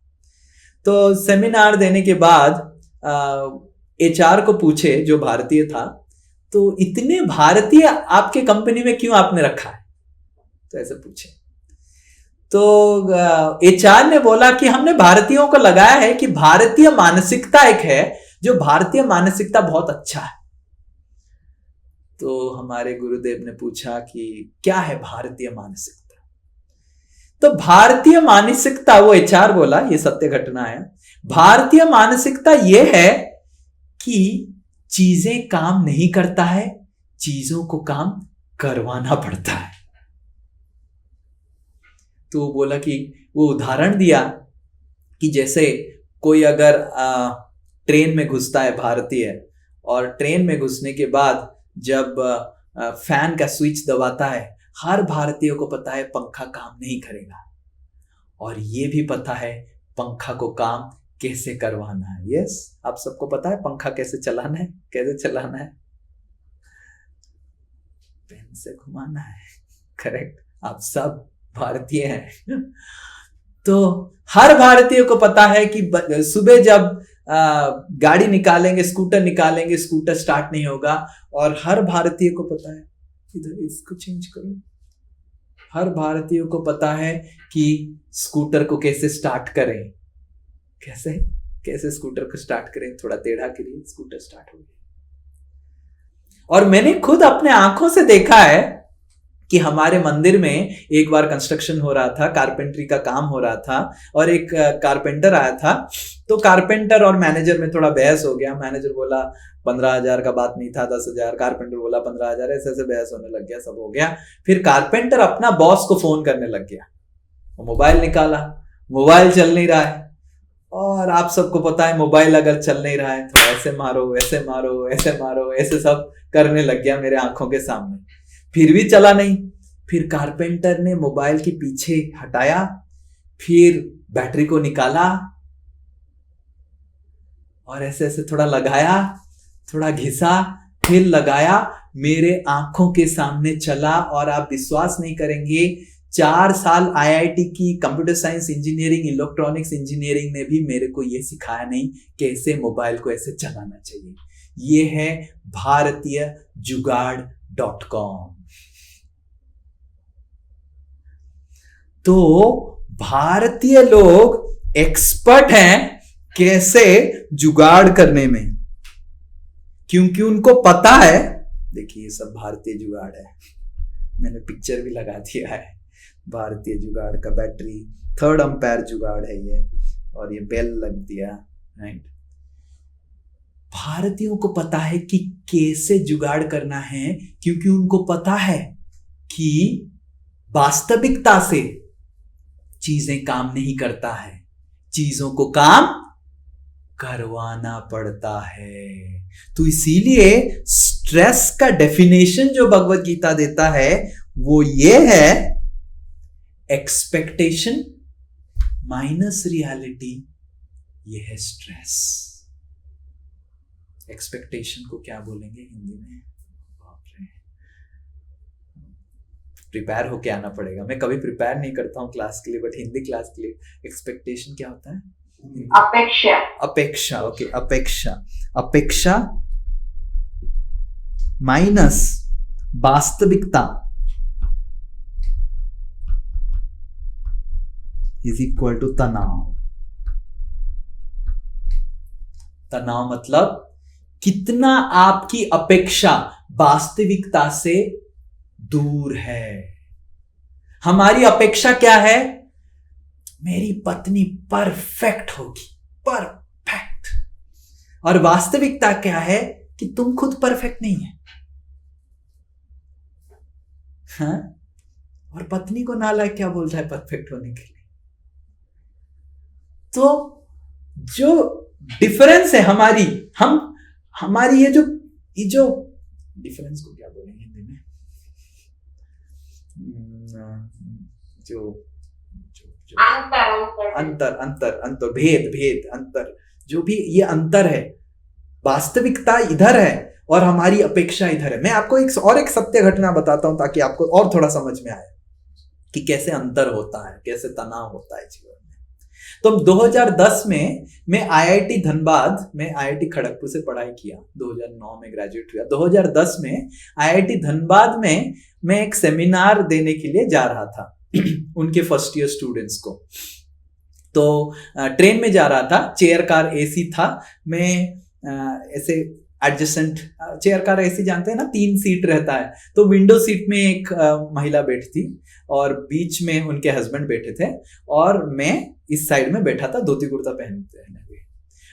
तो सेमिनार देने के बाद एचआर को पूछे, जो भारतीय था, तो इतने भारतीय आपके कंपनी में क्यों आपने रखा है? तो ऐसे पूछे। तो एचआर ने बोला कि हमने भारतीयों को लगाया है कि भारतीय मानसिकता एक है, जो भारतीय मानसिकता बहुत अच्छा है। तो हमारे गुरुदेव ने पूछा कि क्या है भारतीय मानसिकता? तो भारतीय मानसिकता, वो एचआर बोला, ये सत्य घटना है, भारतीय मानसिकता ये है कि चीजें काम नहीं करता है, चीजों को काम करवाना पड़ता है। तो वो बोला कि वो उदाहरण दिया कि जैसे कोई अगर ट्रेन में घुसता है भारतीय, और ट्रेन में घुसने के बाद जब फैन का स्विच दबाता है, हर भारतीय को पता है पंखा काम नहीं करेगा, और ये भी पता है पंखा को काम कैसे करवाना है। यस, आप सबको पता है पंखा कैसे चलाना है, कैसे चलाना है, पेन से घुमाना है। करेक्ट, आप सब भारतीय हैं। तो हर भारतीय को पता है कि सुबह जब गाड़ी निकालेंगे, स्कूटर निकालेंगे, स्कूटर स्टार्ट नहीं होगा, और हर भारतीय को पता है, इधर इसको चेंज करो, हर भारतीय को पता है कि स्कूटर को कैसे स्टार्ट करें, कैसे स्कूटर को स्टार्ट करें, थोड़ा टेढ़ा करिए, स्कूटर स्टार्ट हो गया। और मैंने खुद अपने आंखों से देखा है कि हमारे मंदिर में एक बार कंस्ट्रक्शन हो रहा था, कारपेंटरी का काम हो रहा था, और एक कारपेंटर आया था। तो कारपेंटर और मैनेजर में थोड़ा बहस हो गया। मैनेजर बोला 15,000 का बात नहीं था, 10,000, कारपेंटर बोला 15,000, ऐसे ऐसे बहस होने लग गया, सब हो गया। फिर कारपेंटर अपना बॉस को फोन करने लग गया, मोबाइल निकाला, मोबाइल चल नहीं रहा है, और आप सबको पता है मोबाइल अगर चल नहीं रहा है तो ऐसे मारो, ऐसे मारो, ऐसे मारो, ऐसे सब करने लग गया मेरे आंखों के सामने। फिर भी चला नहीं। फिर कारपेंटर ने मोबाइल के पीछे हटाया, फिर बैटरी को निकाला और ऐसे ऐसे थोड़ा लगाया, थोड़ा घिसा, फिर लगाया, मेरे आंखों के सामने चला। और आप विश्वास नहीं करेंगे, 4 साल आईआईटी की computer science engineering, electronics engineering ने भी मेरे को ये सिखाया नहीं कैसे मोबाइल को ऐसे चलाना चाहिए। ये है भारतीय जुगाड़.com। तो भारतीय लोग एक्सपर्ट हैं कैसे जुगाड़ करने में, क्योंकि उनको पता है, देखिए ये सब भारतीय जुगाड़ है, मैंने पिक्चर भी लगा दिया है भारतीय जुगाड़ का। बैटरी 3rd एम्पायर जुगाड़ है ये, और ये बेल लग दिया, राइट। भारतीयों को पता है कि कैसे जुगाड़ करना है, क्योंकि उनको पता है कि वास्तविकता से चीजें काम नहीं करता है, चीजों को काम करवाना पड़ता है। तो इसीलिए स्ट्रेस का डेफिनेशन जो भगवत गीता देता है वो ये है, एक्सपेक्टेशन माइनस रियलिटी, ये है स्ट्रेस। एक्सपेक्टेशन को क्या बोलेंगे हिंदी में? बाप रे, प्रिपेयर होके आना पड़ेगा। मैं कभी प्रिपेयर नहीं करता हूँ क्लास के लिए, बट हिंदी क्लास के लिए एक्सपेक्टेशन क्या होता है? अपेक्षा। अपेक्षा, ओके, अपेक्षा। अपेक्षा माइनस वास्तविकता इज इक्वल टू तनाव। तनाव मतलब कितना आपकी अपेक्षा वास्तविकता से दूर है। हमारी अपेक्षा क्या है? मेरी पत्नी परफेक्ट होगी, परफेक्ट। और वास्तविकता क्या है कि तुम खुद परफेक्ट नहीं है। हाँ? और पत्नी को नालायक क्या बोल रहा है परफेक्ट होने के लिए? तो जो डिफरेंस है हमारी ये जो डिफरेंस को क्या बोलेंगे हिंदी में? अंतर, भेद, अंतर, जो भी ये अंतर है, वास्तविकता इधर है और हमारी अपेक्षा इधर है। मैं आपको एक सत्य घटना बताता हूं ताकि आपको और थोड़ा समझ में आए कि कैसे अंतर होता है, कैसे तनाव होता है जीवन में। तो 2010 में मैं आईआईटी धनबाद में आईआईटी खड़गपुर से पढ़ाई किया, 2009 में ग्रेजुएट हुआ। 2010 में आईआईटी धनबाद में मैं एक सेमिनार देने के लिए जा रहा था उनके फर्स्ट ईयर स्टूडेंट्स को। तो ट्रेन में जा रहा था, चेयर कार एसी था। मैं ऐसे एडजस्टेंट, चेयर कार एसी जानते हैं ना, 3 सीट रहता है। तो विंडो सीट में एक महिला बैठी थी और बीच में उनके हस्बैंड बैठे थे और मैं इस साइड में बैठा था, धोती कुर्ता पहनते हैं।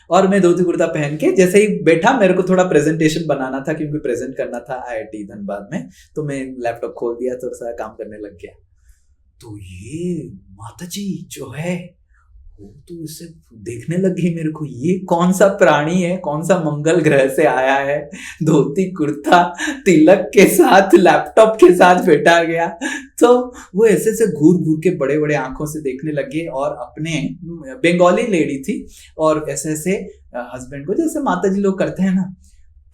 और मैं धोती कुर्ता पहन के जैसे ही बैठा, मेरे को थोड़ा प्रेजेंटेशन बनाना था क्योंकि प्रेजेंट करना था आईआईटी धनबाद में। तो मैं लैपटॉप खोल दिया, थोड़ा सा काम करने लग गया। तो ये माताजी जो है वो तो इसे देखने लगी मेरे को, ये कौन सा प्राणी है, कौन सा मंगल ग्रह से आया है, धोती कुर्ता तिलक के साथ लैपटॉप के साथ बैठा गया। तो वो ऐसे ऐसे घूर घूर के बड़े बड़े आंखों से देखने लगे और अपने, बंगाली लेडी थी, और ऐसे ऐसे हस्बैंड को जैसे माताजी लोग करते हैं ना,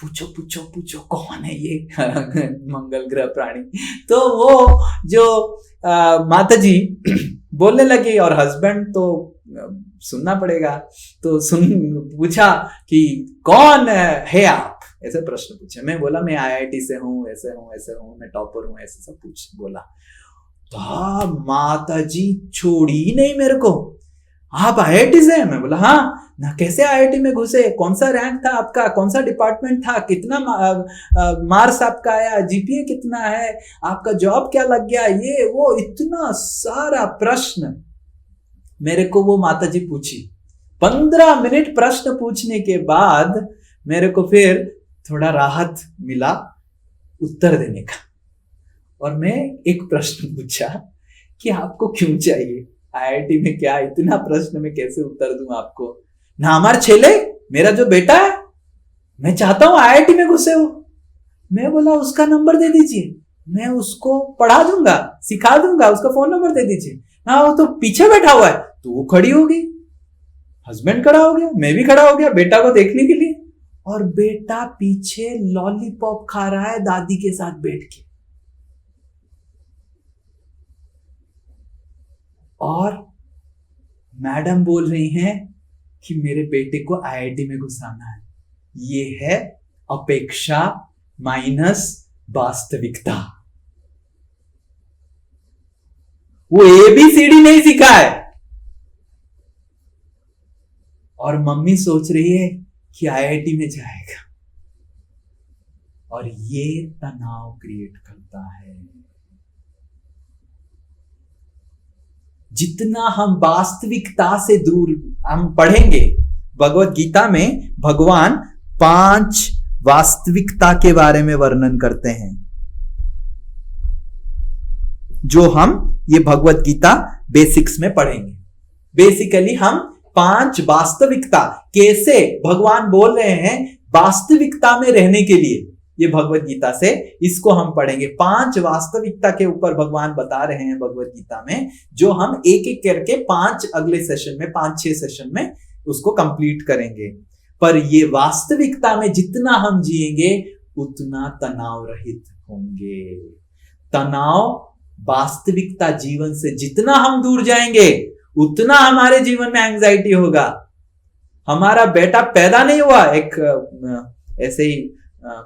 पूछो पूछो पूछो कौन है ये मंगल ग्रह प्राणी। तो वो जो माताजी बोलने लगी और हस्बैंड तो सुनना पड़ेगा, तो पूछा कि कौन है आप, ऐसे प्रश्न पूछे। मैं बोला मैं आईआईटी से हूँ, ऐसे हूँ, मैं टॉपर हूँ, ऐसे सब बोला। तो माताजी छोड़ी ही नहीं मेरे को, आप आईआईटी से? मैं बोला हाँ। ना कैसे आईआईटी में घुसे, कौन सा रैंक था आपका, कौन सा डिपार्टमेंट था, कितना मार्क्स आपका आया, जीपीए कितना है, आपका जॉब क्या लग गया, ये वो इतना सारा प्रश्न मेरे को वो माताजी पूछी। 15 मिनट प्रश्न पूछने के बाद मेरे को फिर थोड़ा राहत मिला उत्तर देने का। और मैं एक प्रश्न पूछा कि आपको क्यों चाहिए आईआईटी में, क्या इतना प्रश्न में कैसे उत्तर दूं आपको? ना हमारे छेले, मेरा जो बेटा है, मैं चाहता हूं आईआईटी में घुसे हो। मैं बोला उसका नंबर दे दीजिए, मैं उसको पढ़ा दूंगा, सिखा दूंगा, उसका फोन नंबर दे दीजिए। हाँ वो तो पीछे बैठा हुआ है। तो वो खड़ी हो गई, हस्बैंड खड़ा हो गया, मैं भी खड़ा हो गया बेटा को देखने के लिए, और बेटा पीछे लॉलीपॉप खा रहा है दादी के साथ बैठ के। और मैडम बोल रही हैं कि मेरे बेटे को आईआईटी में घुसाना है। ये है अपेक्षा माइनस वास्तविकता। वो ABCD नहीं सीखा है और मम्मी सोच रही है कि आईआईटी में जाएगा, और ये तनाव क्रिएट करता है। जितना हम वास्तविकता से दूर, हम पढ़ेंगे भगवत गीता में, भगवान 5 वास्तविकता के बारे में वर्णन करते हैं, जो हम ये भगवत गीता बेसिक्स में पढ़ेंगे। बेसिकली हम 5 वास्तविकता, कैसे भगवान बोल रहे हैं वास्तविकता में रहने के लिए, ये भगवत गीता से, इसको हम पढ़ेंगे। 5 वास्तविकता के ऊपर भगवान बता रहे हैं भगवत गीता में, जो हम एक एक करके 5 अगले सेशन में, 5-6 सेशन में उसको कंप्लीट करेंगे। पर ये वास्तविकता में जितना हम जिएंगे उतना तनाव रहित होंगे। तनाव वास्तविकता जीवन से जितना हम दूर जाएंगे उतना हमारे जीवन में एंजाइटी होगा। हमारा बेटा पैदा नहीं हुआ, एक ऐसे ही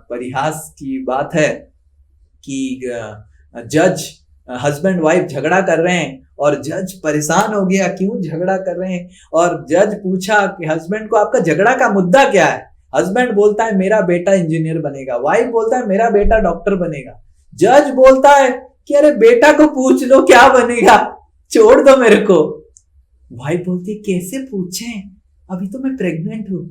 परिहास की बात है कि जज हस्बैंड वाइफ झगड़ा कर रहे हैं और जज परेशान हो गया, क्यों झगड़ा कर रहे हैं, और जज पूछा कि हस्बैंड को आपका झगड़ा का मुद्दा क्या है। हस्बैंड बोलता है मेरा बेटा इंजीनियर बनेगा, वाइफ बोलता है मेरा बेटा डॉक्टर बनेगा। जज बोलता है कि अरे बेटा को पूछ लो क्या बनेगा, छोड़ दो मेरे को। वाइफ बोलती है कैसे पूछें, अभी तो मैं प्रेग्नेंट हूं।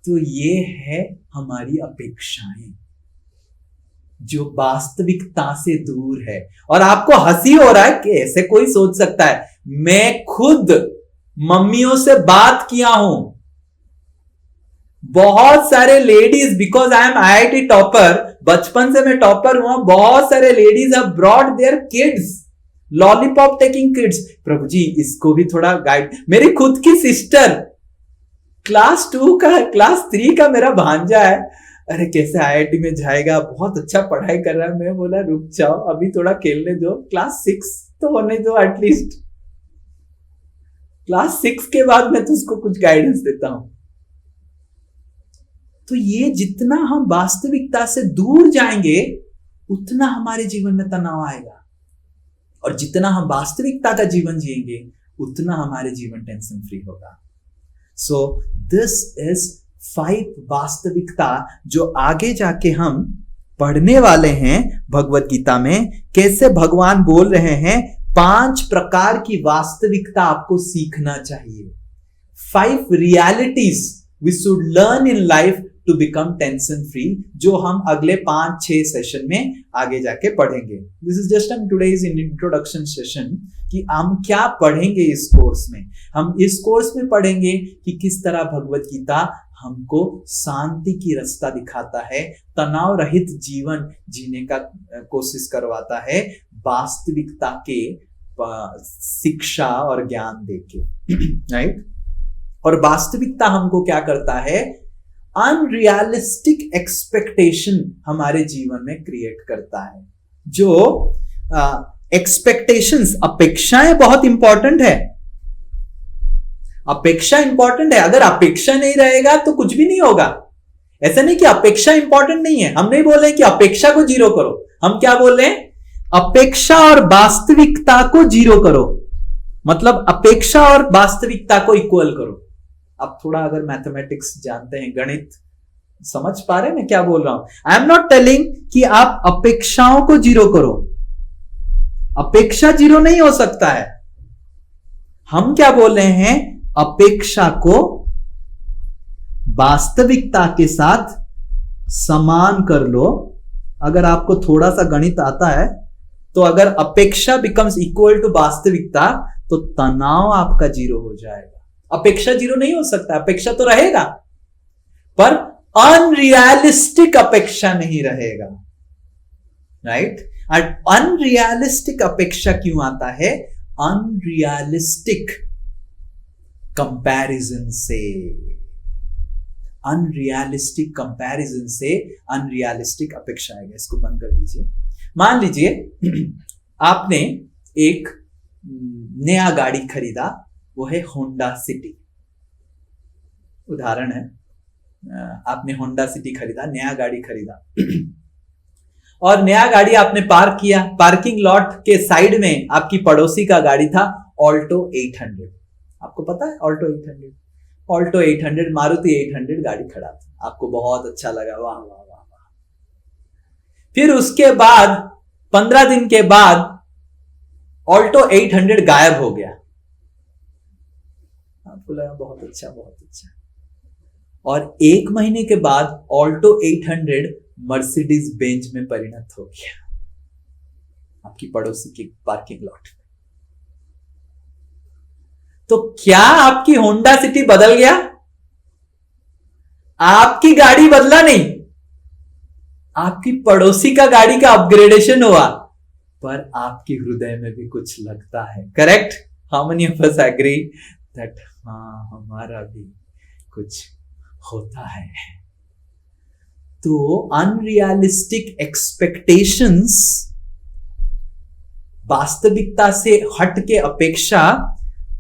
तो ये है हमारी अपेक्षाएं जो वास्तविकता से दूर है। और आपको हंसी हो रहा है कि ऐसे कोई सोच सकता है। मैं खुद मम्मियों से बात किया हूं, बहुत सारे ladies, because I am IIT topper, बचपन से मैं टॉपर हुआ, बहुत सारे ladies have brought their kids, lollipop taking kids. Prabhu ji इसको भी थोड़ा गाइड। मेरी खुद की सिस्टर क्लास 2 का, क्लास 3 का मेरा भांजा है, अरे कैसे IIT में जाएगा, बहुत अच्छा पढ़ाई कर रहा है। मैं बोला रुक जाओ, अभी थोड़ा खेलने दो, क्लास 6 तो होने दो, एटलीस्ट क्लास 6 के बाद मैं तो उसको कुछ गाइडेंस देता हूं। तो ये जितना हम वास्तविकता से दूर जाएंगे उतना हमारे जीवन में तनाव आएगा, और जितना हम वास्तविकता का जीवन जिएंगे उतना हमारे जीवन टेंशन फ्री होगा। सो दिस इज 5 वास्तविकता जो आगे जाके हम पढ़ने वाले हैं भगवत गीता में। कैसे भगवान बोल रहे हैं 5 प्रकार की वास्तविकता आपको सीखना चाहिए। 5 realities we should learn in life to become tension free, जो हम अगले 5-6 सेशन में आगे जाके पढ़ेंगे। This is just an today's in introduction session कि हम क्या पढ़ेंगे इस कोर्स में। हम इस कोर्स में पढ़ेंगे कि किस तरह भगवत गीता हमको शांति की रास्ता दिखाता है, तनाव रहित जीवन जीने का कोशिश करवाता है, वास्तविकता के शिक्षा और ज्ञान देके, राइट। और वास्तविकता हमको क्या करता है, अनरियलिस्टिक एक्सपेक्टेशन हमारे जीवन में क्रिएट करता है। जो एक्सपेक्टेशंस, अपेक्षाएं बहुत इंपॉर्टेंट है। अपेक्षा इंपॉर्टेंट है, अगर अपेक्षा नहीं रहेगा तो कुछ भी नहीं होगा। ऐसा नहीं कि अपेक्षा इंपॉर्टेंट नहीं है, हम नहीं बोल रहे कि अपेक्षा को जीरो करो, हम क्या बोल रहे हैं, अपेक्षा और वास्तविकता को जीरो करो, मतलब अपेक्षा और वास्तविकता को इक्वल करो। अब थोड़ा अगर मैथमेटिक्स जानते हैं, गणित समझ पा रहे हैं मैं क्या बोल रहा हूं। आई एम नॉट टेलिंग कि आप अपेक्षाओं को जीरो करो, अपेक्षा जीरो नहीं हो सकता है। हम क्या बोल रहे हैं, अपेक्षा को वास्तविकता के साथ समान कर लो। अगर आपको थोड़ा सा गणित आता है तो अगर अपेक्षा बिकम्स इक्वल टू वास्तविकता तो तनाव आपका जीरो हो जाएगा। अपेक्षा जीरो नहीं हो सकता, अपेक्षा तो रहेगा पर अनरियलिस्टिक अपेक्षा नहीं रहेगा, राइट। अनरियलिस्टिक अपेक्षा क्यों आता है, अनरियलिस्टिक कंपैरिजन से, अनरियलिस्टिक कंपैरिजन से अनरियलिस्टिक अपेक्षा आएगा। इसको बंद कर दीजिए। मान लीजिए आपने एक नया गाड़ी खरीदा, वो है होंडा सिटी, उदाहरण है। आपने होंडा सिटी खरीदा, नया गाड़ी खरीदा और नया गाड़ी आपने पार्क किया। पार्किंग लॉट के साइड में आपकी पड़ोसी का गाड़ी था ऑल्टो 800। आपको पता है ऑल्टो 800 मारुति 800 गाड़ी खड़ा था, आपको बहुत अच्छा लगा, वाह वाह वाह वाह। फिर उसके बाद 15 दिन के बाद ऑल्टो 800 गायब हो गया। आपको लगा बहुत अच्छा बहुत अच्छा। और 1 महीने के बाद ऑल्टो 800 मर्सिडीज बेंज में परिणत हो गया आपकी पड़ोसी की पार्किंग लॉट में। तो क्या आपकी होंडा सिटी बदल गया? आपकी गाड़ी बदला नहीं, आपकी पड़ोसी का गाड़ी का अपग्रेडेशन हुआ, पर आपके हृदय में भी कुछ लगता है। Correct? How many of us agree? That हाँ हमारा भी कुछ होता है। तो अनरियलिस्टिक एक्सपेक्टेशंस, वास्तविकता से हट के अपेक्षा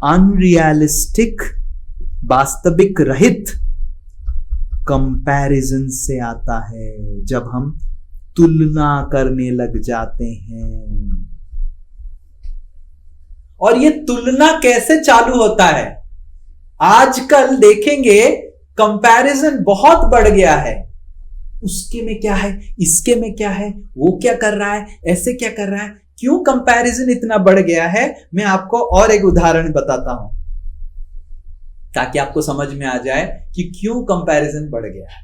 अनरियलिस्टिक, वास्तविक रहित कंपैरिजन से आता है, जब हम तुलना करने लग जाते हैं। और ये तुलना कैसे चालू होता है? आजकल देखेंगे कंपैरिजन बहुत बढ़ गया है। उसके में क्या है, इसके में क्या है, वो क्या कर रहा है, ऐसे क्या कर रहा है। क्यों कंपैरिजन इतना बढ़ गया है, मैं आपको और एक उदाहरण बताता हूं ताकि आपको समझ में आ जाए कि क्यों कंपैरिजन बढ़ गया है।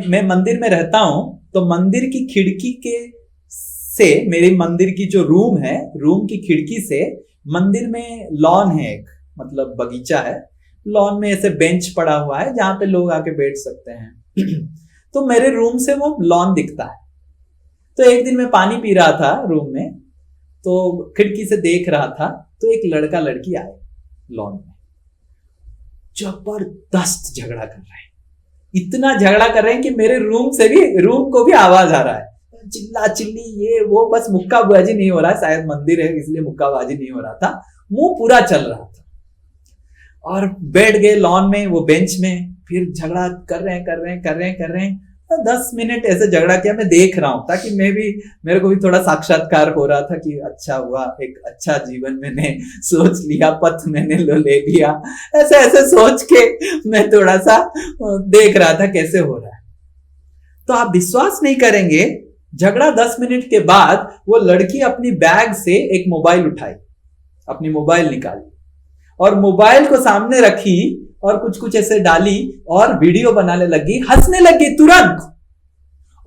मैं मंदिर में रहता हूं, तो मंदिर की खिड़की के से, मेरे मंदिर की जो रूम है, रूम की खिड़की से मंदिर में लॉन है, एक मतलब बगीचा है। लॉन में ऐसे बेंच पड़ा हुआ है जहां पे लोग आके बैठ सकते हैं। तो मेरे रूम से वो लॉन दिखता है। तो एक दिन मैं पानी पी रहा था रूम में, तो खिड़की से देख रहा था, तो एक लड़का लड़की आए लॉन में, जबरदस्त झगड़ा कर रहे हैं। इतना झगड़ा कर रहे हैं कि मेरे रूम को भी आवाज आ रहा है, चिल्ला चिल्ली ये वो, बस मुक्काबाजी नहीं हो रहा है, शायद मंदिर है इसलिए मुक्काबाजी नहीं हो रहा था, मुंह पूरा चल रहा था। और बैठ गए लॉन में, वो बेंच में, फिर झगड़ा कर रहे हैं। 10 मिनट ऐसे झगड़ा किया, मैं देख रहा हूं ताकि मेरे को भी थोड़ा साक्षात्कार हो रहा था कि अच्छा हुआ, एक अच्छा जीवन मैंने सोच लिया, पथ मैंने ले लिया। ऐसे सोच के मैं थोड़ा सा देख रहा था कैसे हो रहा है। तो आप विश्वास नहीं करेंगे, झगड़ा 10 मिनट के बाद वो लड़की अपनी बैग से एक मोबाइल उठाई, अपनी मोबाइल निकाली और मोबाइल को सामने रखी और कुछ ऐसे डाली और वीडियो बनाने लगी, हंसने लगी तुरंत।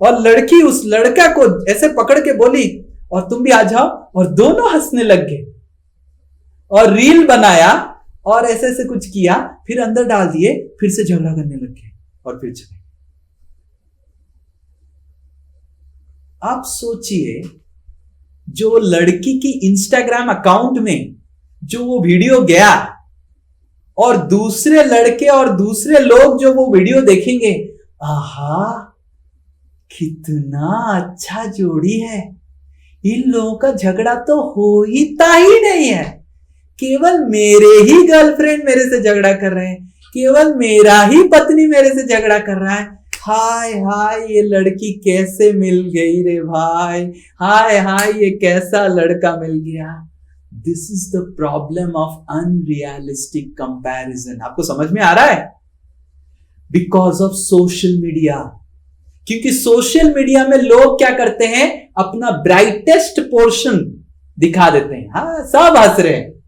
और लड़की उस लड़का को ऐसे पकड़ के बोली और तुम भी आ जाओ, और दोनों हंसने लग गए और रील बनाया और ऐसे कुछ किया, फिर अंदर डाल दिए, फिर से झगड़ा करने लग गए और फिर चले। आप सोचिए, जो लड़की की इंस्टाग्राम अकाउंट में जो वो वीडियो गया और दूसरे लड़के और दूसरे लोग जो वो वीडियो देखेंगे, आहा कितना अच्छा जोड़ी है, इन लोगों का झगड़ा तो होता ही नहीं है, केवल मेरे ही गर्लफ्रेंड मेरे से झगड़ा कर रहे हैं, केवल मेरा ही पत्नी मेरे से झगड़ा कर रहा है। हाय हाय ये लड़की कैसे मिल गई रे भाई, हाय हाय ये कैसा लड़का मिल गया। This is the problem of unrealistic comparison. आपको समझ में आ रहा है? Because of social media. क्योंकि सोशल मीडिया में लोग क्या करते हैं, अपना ब्राइटेस्ट पोर्शन दिखा देते हैं। हाँ, सब हंस रहे हैं।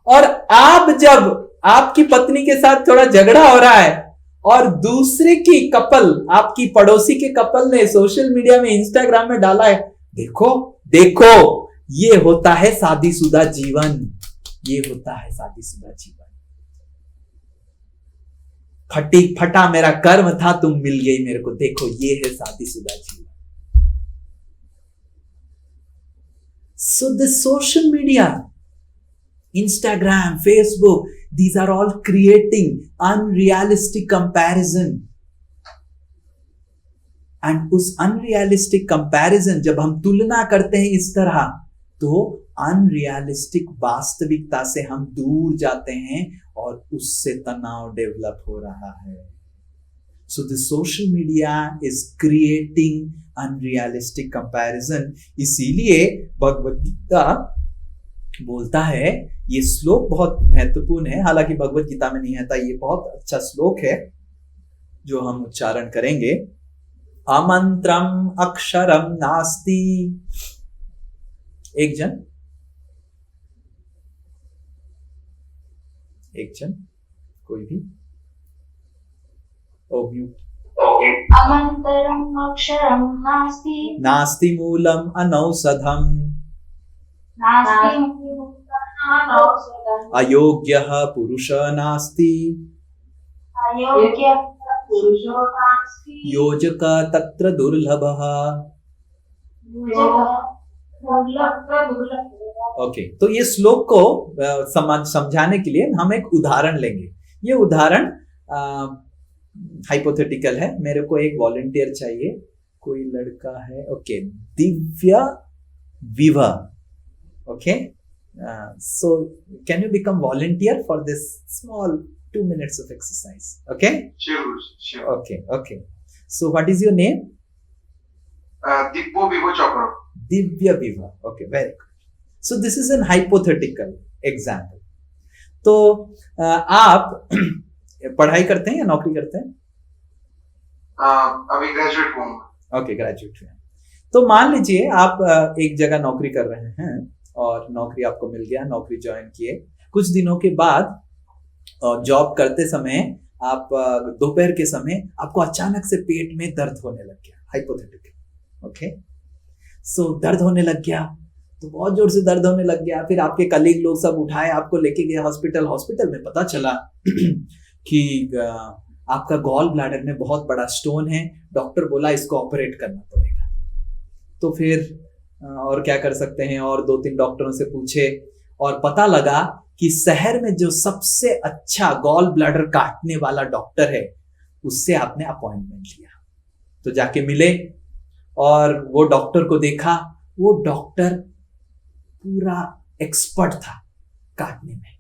और आप जब आपकी पत्नी के साथ थोड़ा झगड़ा हो रहा है और दूसरे की कपल, आपकी पड़ोसी के कपल ने सोशल मीडिया में, इंस्टाग्राम में डाला है, देखो देखो ये होता है शादीशुदा जीवन, ये होता है शादीशुदा जीवन, फटा मेरा कर्म था, तुम मिल गई मेरे को, देखो ये है शादीशुदा जीवन। So the social media, Instagram, Facebook, these are all creating unrealistic comparison. And उस unrealistic comparison जब हम तुलना करते हैं इस तरह, तो unrealistic वास्तविकता से हम दूर जाते हैं और उससे तनाव डेवलप हो रहा है। So the social media is creating unrealistic comparison. इसीलिए भगवद गीता बोलता है, ये श्लोक बहुत महत्वपूर्ण है, हालांकि भगवद गीता में नहीं आता, ये बहुत अच्छा श्लोक है जो हम उच्चारण करेंगे। अमंत्रम अक्षरम नास्ति। एक जन कोई भी अमंतरम अक्षरम नास्ति, नास्ति मूलम अनौषधम, अयोग्यः पुरुषः नास्ति, योजक तत्र दुर्लभः। ओके, तो ये श्लोक को समझाने के लिए हम एक उदाहरण लेंगे। ये उदाहरण हाइपोथेटिकल है। मेरे को एक वॉलंटियर चाहिए, कोई लड़का है। ओके, दिव्या विवा। Okay, so can you become volunteer for this small 2 minutes of exercise? Okay, Sure. okay, so what is your name? Dibbo Vivo Chakra. Divya Viva. Okay, very good. So this is an hypothetical example. तो आप पढ़ाई करते हैं या नौकरी करते हैं? अभी ग्रेजुएट हूँ। ओके, ग्रेजुएट हैं। तो मान लीजिए आप एक जगह नौकरी कर रहे हैं और नौकरी आपको मिल गया, नौकरी ज्वाइन किए। कुछ दिनों के बाद जॉब करते समय आप दोपहर के समय आपको अचानक से पेट में दर्द होने लग गया, हाइपोथेटिकल। ओके, सो दर्द होने लग गया, तो बहुत जोर से दर्द होने लग गया। फिर आपके कलीग लोग सब उठाए, आपको लेके गए हॉस्पिटल में पता चला कि आपका गॉल ब्लैडर में बहुत बड़ा स्टोन है, डॉक्टर बोला इसको ऑपरेट करना पड़ेगा। तो फिर और क्या कर सकते हैं, और 2-3 डॉक्टरों से पूछे और पता लगा कि शहर में जो सबसे अच्छा गॉल ब्लैडर काटने वाला डॉक्टर है उससे आपने अपॉइंटमेंट लिया। तो जाके मिले और वो डॉक्टर को देखा। वो डॉक्टर पूरा एक्सपर्ट था काटने में।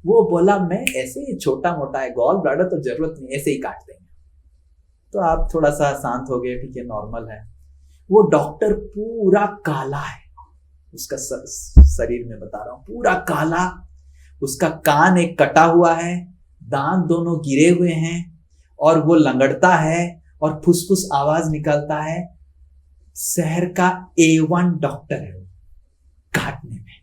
वो बोला मैं ऐसे ही छोटा मोटा है, गॉल ब्लैडर तो जरूरत नहीं, ऐसे ही काट देंगे। तो आप थोड़ा सा शांत हो गए, ठीक है नॉर्मल है। वो डॉक्टर पूरा काला है, उसका शरीर में बता रहा हूं पूरा काला, उसका कान एक कटा हुआ है, दांत दोनों गिरे हुए हैं और वो लंगड़ता है और फुसफुस आवाज निकलता है। शहर का A1 डॉक्टर है वो काटने में।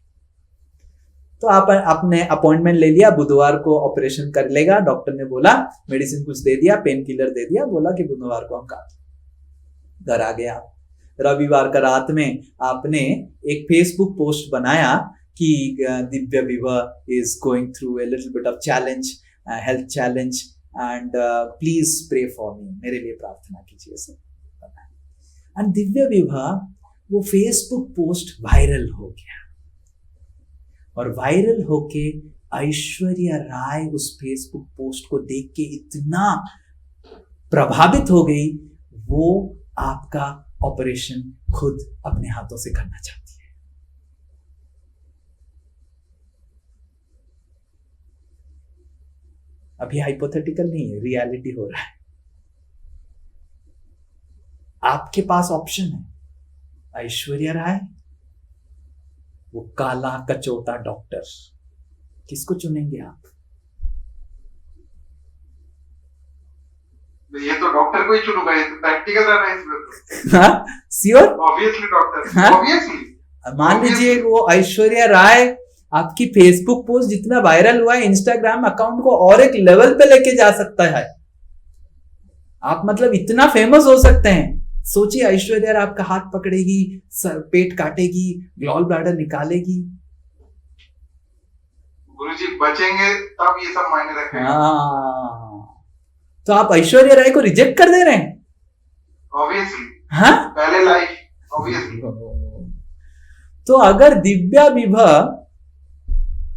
तो आपने अपॉइंटमेंट ले लिया, बुधवार को ऑपरेशन कर लेगा। डॉक्टर ने बोला, मेडिसिन कुछ दे दिया, पेन किलर दे दिया, बोला कि बुधवार को हम काट। घर आ गया। रविवार का रात में आपने एक फेसबुक पोस्ट बनाया कि Divya Viva is going through a little bit of challenge, health challenge, and please pray for me, मेरे लिए प्रार्थना कीजिए। एंड दिव्या विवा वो फेसबुक पोस्ट वायरल हो गया और वायरल होके ऐश्वर्या राय उस फेसबुक पोस्ट को देख के इतना प्रभावित हो गई, वो आपका ऑपरेशन खुद अपने हाथों से करना चाहती है। अभी हाइपोथेटिकल नहीं है, रियलिटी हो रहा है। आपके पास ऑप्शन है, ऐश्वर्या राय, वो काला कचोटा डॉक्टर, किसको चुनेंगे आप? ये तो डॉक्टर को ही चुनूंगा, ये तो प्रैक्टिकल रहना है इसमें। हाँ, श्योर, ऑब्वियसली डॉक्टर, हाँ? ऑब्वियसली। मान लीजिए वो ऐश्वर्या राय आपकी फेसबुक पोस्ट जितना वायरल हुआ है, इंस्टाग्राम अकाउंट को और एक लेवल पे लेके जा सकता है। आप मतलब इतना फेमस हो सकते हैं। सोचिए, ऐश्वर्या राय आपका हाथ पकड़ेगी, पेट काटेगी, गॉल ब्लैडर निकालेगी। गुरुजी बचेंगे तब ये सब मायने रखेगा। हाँ, तो आप ऐश्वर्या राय को रिजेक्ट कर दे रहे हैं? ऑब्वियसली। हाँ, पहले लाइफ, ऑब्वियसली। तो अगर Divya Vibha,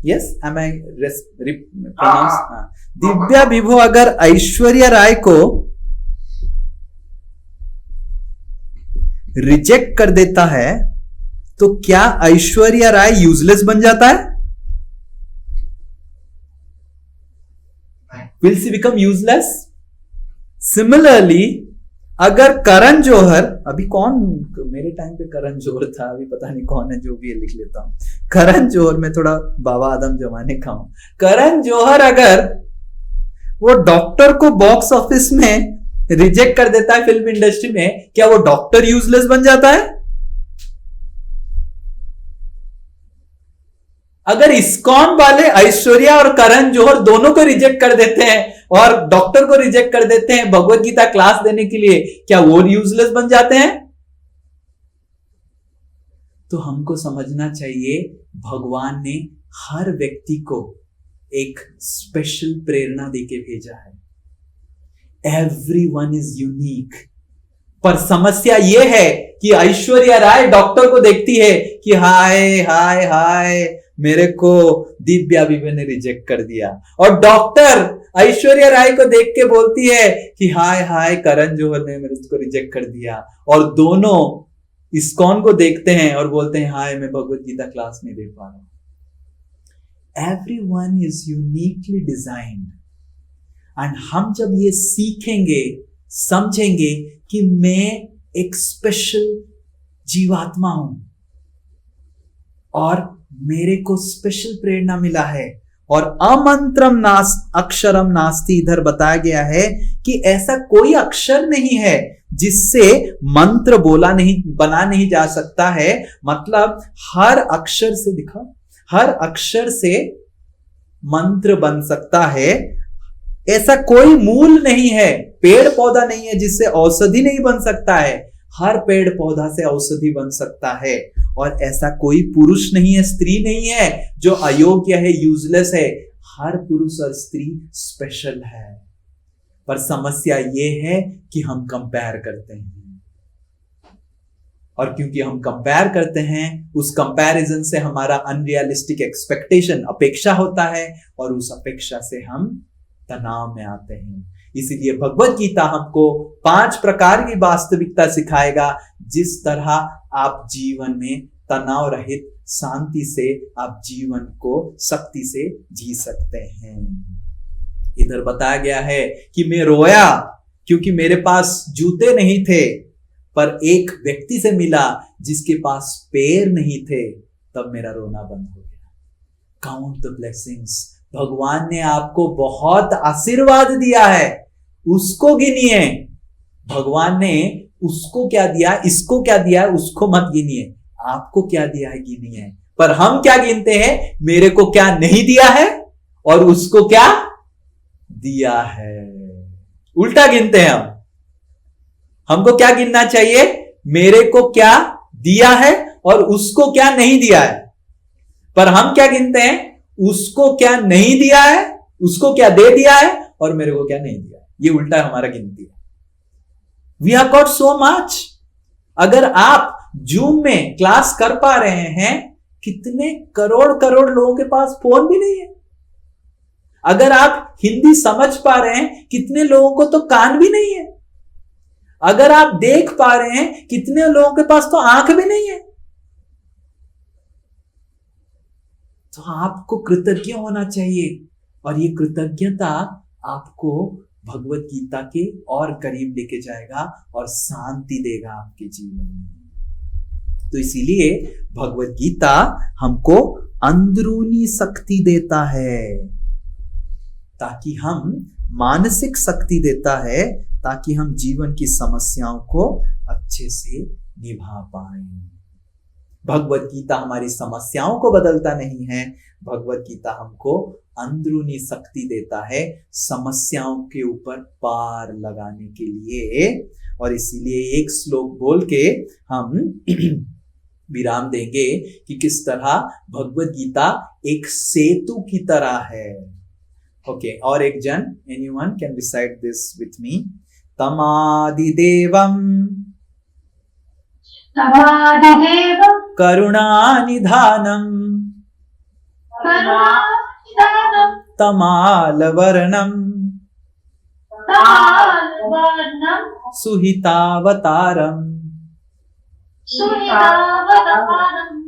yes, am I pronounce, Divya Vibho अगर ऐश्वर्या राय को रिजेक्ट कर देता है तो क्या ऐश्वर्या राय यूजलेस बन जाता है? Will she become useless? Similarly अगर करण जौहर, अभी कौन मेरे टाइम पे करण जौहर था, अभी पता नहीं कौन है, जो भी है लिख लेता हूं, करण जौहर, मैं थोड़ा बाबा आदम जमाने का हूं। करण जौहर अगर वो डॉक्टर को बॉक्स ऑफिस में रिजेक्ट कर देता है फिल्म इंडस्ट्री में, क्या वो डॉक्टर यूजलेस बन जाता है? अगर इस्कॉन वाले ऐश्वर्या और करण जौहर दोनों को रिजेक्ट कर देते हैं और डॉक्टर को रिजेक्ट कर देते हैं भगवत गीता क्लास देने के लिए, क्या वो यूजलेस बन जाते हैं? तो हमको समझना चाहिए, भगवान ने हर व्यक्ति को एक स्पेशल प्रेरणा देके भेजा है। एवरीवन इज यूनिक, पर समस्या ये है कि ऐश्वर्या राय डॉक्टर को देखती है कि हाय हाय हाय, मेरे को दिव्या विवे ने रिजेक्ट कर दिया, और डॉक्टर ऐश्वर्या राय को देख के बोलती है कि हाय हाय, करण जौहर ने मेरे को रिजेक्ट कर दिया। और दोनों इस्कॉन को देखते हैं और बोलते हैं हाय, मैं भगवत गीता क्लास नहीं दे पा रहा हूं। Everyone is uniquely designed, and हम जब ये सीखेंगे, समझेंगे कि मैं एक स्पेशल जीवात्मा हूं और मेरे को स्पेशल प्रेरणा मिला है, और अमंत्रम अक्षरम नास्ति इधर बताया गया है कि ऐसा कोई अक्षर नहीं है जिससे मंत्र बना नहीं जा सकता है। मतलब हर अक्षर से दिखा, हर अक्षर से मंत्र बन सकता है। ऐसा कोई मूल नहीं है, पेड़ पौधा नहीं है जिससे औषधि नहीं बन सकता है। हर पेड़ पौधा से औषधि बन सकता है। और ऐसा कोई पुरुष नहीं है, स्त्री नहीं है जो अयोग्य है, यूजलेस है। हर पुरुष और स्त्री स्पेशल है। पर समस्या ये है कि हम कंपेयर करते हैं, और क्योंकि हम कंपेयर करते हैं, उस कंपैरिजन से हमारा अनरियलिस्टिक एक्सपेक्टेशन, अपेक्षा होता है, और उस अपेक्षा से हम तनाव में आते हैं। इसीलिए भगवत गीता हमको 5 प्रकार की वास्तविकता सिखाएगा, जिस तरह आप जीवन में तनाव रहित शांति से आप जीवन को शक्ति से जी सकते हैं। इधर बताया गया है कि मैं रोया क्योंकि मेरे पास जूते नहीं थे, पर एक व्यक्ति से मिला जिसके पास पैर नहीं थे, तब मेरा रोना बंद हो गया। Count the blessings. भगवान ने आपको बहुत आशीर्वाद दिया है, उसको गिनिए। भगवान ने उसको क्या दिया, इसको क्या दिया, उसको मत गिनिए। आपको क्या दिया है गिनिए। पर हम क्या गिनते हैं, मेरे को क्या नहीं दिया है और उसको क्या दिया है। उल्टा गिनते हैं हम। हमको क्या गिनना चाहिए, मेरे को क्या दिया है और उसको क्या नहीं दिया है। पर हम क्या गिनते हैं, उसको क्या नहीं दिया है, उसको क्या दे दिया है और मेरे को क्या नहीं दिया है। ये उल्टा हमारा गिनती है। We have got so much. अगर आप जूम में क्लास कर पा रहे हैं, कितने करोड़ करोड़ लोगों के पास फोन भी नहीं है। अगर आप हिंदी समझ पा रहे हैं, कितने लोगों को तो कान भी नहीं है। अगर आप देख पा रहे हैं, कितने लोगों के पास तो आंख भी नहीं है। तो आपको कृतज्ञ होना चाहिए, और ये कृतज्ञता आपको भगवत गीता के और करीब लेके जाएगा और शांति देगा आपके जीवन में। तो इसीलिए भगवत गीता हमको अंदरूनी शक्ति देता है, ताकि हम मानसिक शक्ति देता है, ताकि हम जीवन की समस्याओं को अच्छे से निभा पाएं। भगवत गीता हमारी समस्याओं को बदलता नहीं है, भगवत गीता हमको अंदरूनी शक्ति देता है समस्याओं के ऊपर पार लगाने के लिए। और इसीलिए एक श्लोक बोल के हम विराम देंगे कि किस तरह भगवत गीता एक सेतु की तरह है। ओके, और एक जन, anyone can recite this with me. तमादिदेवम करुणानिधानम तमालवर्णम सुहितावतारम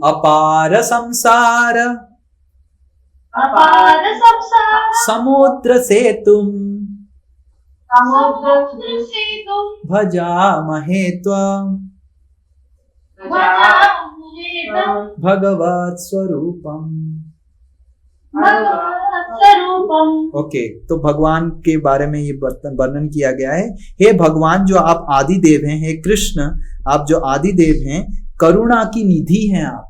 अपार संसार समुद्र सेतुम भजामहे त्वं भगवत स्वरूपम। ओके, तो भगवान के बारे में ये वर्णन किया गया है। हे भगवान, जो आप आदि देव हैं, हे कृष्ण, आप जो आदि देव हैं, करुणा की निधि हैं, आप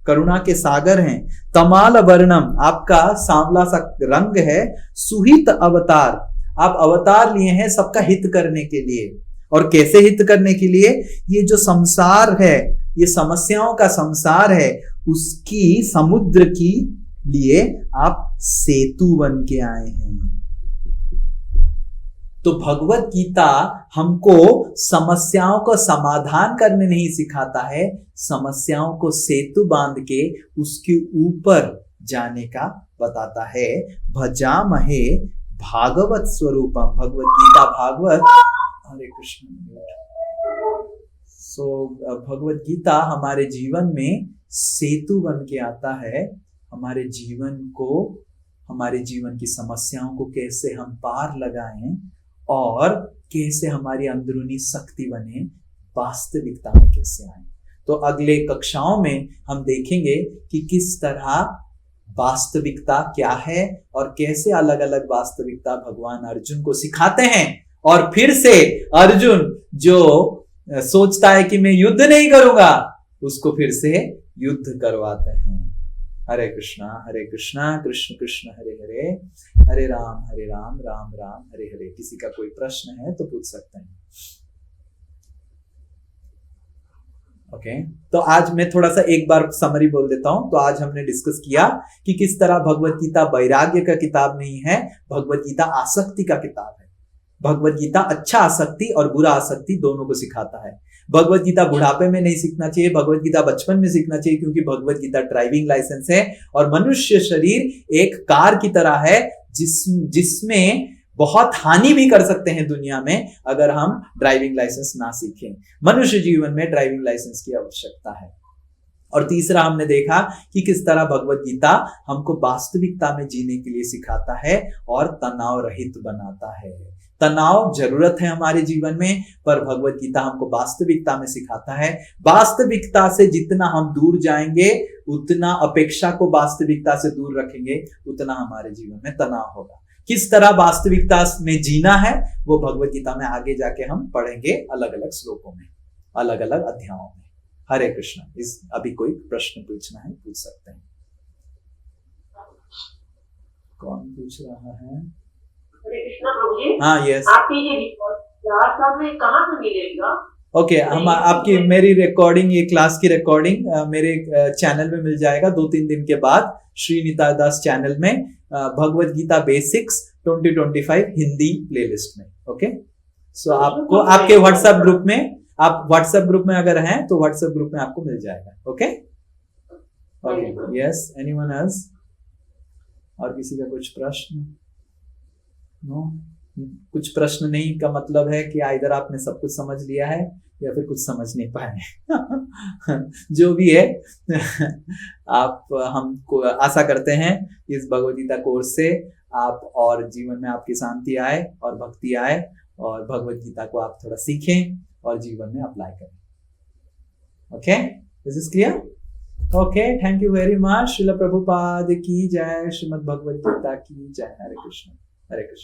करुणा के सागर हैं। तमाल वर्णम, आपका सांवला सा रंग है। सुहित अवतार, आप अवतार लिए हैं सबका हित करने के लिए। और कैसे हित करने के लिए, ये जो संसार है, ये समस्याओं का संसार है, उसकी समुद्र की लिए आप सेतु बन के आए हैं। तो भगवत गीता हमको समस्याओं का समाधान करने नहीं सिखाता है, समस्याओं को सेतु बांध के उसके ऊपर जाने का बताता है। भजामहे भागवत स्वरूपम, भगवत गीता भागवत, हरे कृष्ण। भगवत गीता हमारे जीवन में सेतु बन के आता है, हमारे जीवन को, हमारे जीवन की समस्याओं को कैसे हम पार लगाएं और कैसे हमारी अंदरूनी शक्ति बने, वास्तविकता में कैसे आए। तो अगले कक्षाओं में हम देखेंगे कि किस तरह वास्तविकता क्या है और कैसे अलग अलग वास्तविकता भगवान अर्जुन को सिखाते हैं, और फिर से अर्जुन जो सोचता है कि मैं युद्ध नहीं करूंगा, उसको फिर से युद्ध करवाते हैं। हरे कृष्णा कृष्ण कृष्ण हरे हरे, हरे राम राम राम हरे हरे। किसी का कोई प्रश्न है तो पूछ सकते हैं। ओके, तो आज मैं थोड़ा सा एक बार समरी बोल देता हूं। तो आज हमने डिस्कस किया कि किस तरह भगवत गीता वैराग्य का किताब नहीं है, भगवत गीता आसक्ति का किताब है। भगवत गीता अच्छा आसक्ति और बुरा आसक्ति दोनों को सिखाता है। भगवत गीता बुढ़ापे में नहीं सीखना चाहिए, भगवत गीता बचपन में सीखना चाहिए, क्योंकि भगवत गीता ड्राइविंग लाइसेंस है और मनुष्य शरीर एक कार की तरह है जिसमें बहुत हानि भी कर सकते हैं दुनिया में अगर हम ड्राइविंग लाइसेंस ना सीखें। मनुष्य जीवन में ड्राइविंग लाइसेंस की आवश्यकता है। और तीसरा हमने देखा कि किस तरह भगवत गीता हमको वास्तविकता में जीने के लिए सिखाता है और तनाव रहित बनाता है। तनाव जरूरत है हमारे जीवन में, पर भगवत गीता हमको वास्तविकता में सिखाता है। वास्तविकता से जितना हम दूर जाएंगे, उतना अपेक्षा को वास्तविकता से दूर रखेंगे, उतना हमारे जीवन में तनाव होगा। किस तरह वास्तविकता में जीना है वो भगवत गीता में आगे जाके हम पढ़ेंगे, अलग अलग श्लोकों में, अलग अलग अध्यायों में। हरे कृष्ण। इस अभी कोई प्रश्न पूछना है पूछ सकते हैं। कौन पूछ रहा है? हरे कृष्णा प्रभु जी। हाँ, यस। आपकी ये क्लास में कहाँ से मिलेगा? ओके, हम आपकी मेरी रिकॉर्डिंग, ये क्लास की रिकॉर्डिंग मेरे चैनल में मिल जाएगा 2-3 दिन के बाद, श्री नीता दास चैनल में, भगवत गीता बेसिक्स 2025 हिंदी प्लेलिस्ट में। ओके, सो आपको आपके व्हाट्सएप ग्रुप में, आप व्हाट्सएप ग्रुप में अगर हैं तो व्हाट्सएप ग्रुप में आपको मिल जाएगा। Okay okay, yes. Anyone else? और किसी का कुछ प्रश्न? नो, कुछ प्रश्न नहीं का मतलब है कि इधर आपने सब कुछ समझ लिया है या फिर कुछ समझ नहीं पाए। जो भी है आप, हमको आशा करते हैं इस भगवद गीता कोर्स से आप और जीवन में आपकी शांति आए और भक्ति आए, और भगवद गीता को आप थोड़ा सीखें और जीवन में अप्लाई करें। Okay, this is clear? Okay, thank you very much. Srila Prabhupada की जय, श्रीमद् भगवद गीता की जय। हरे कृष्ण, हरे कृष्ण।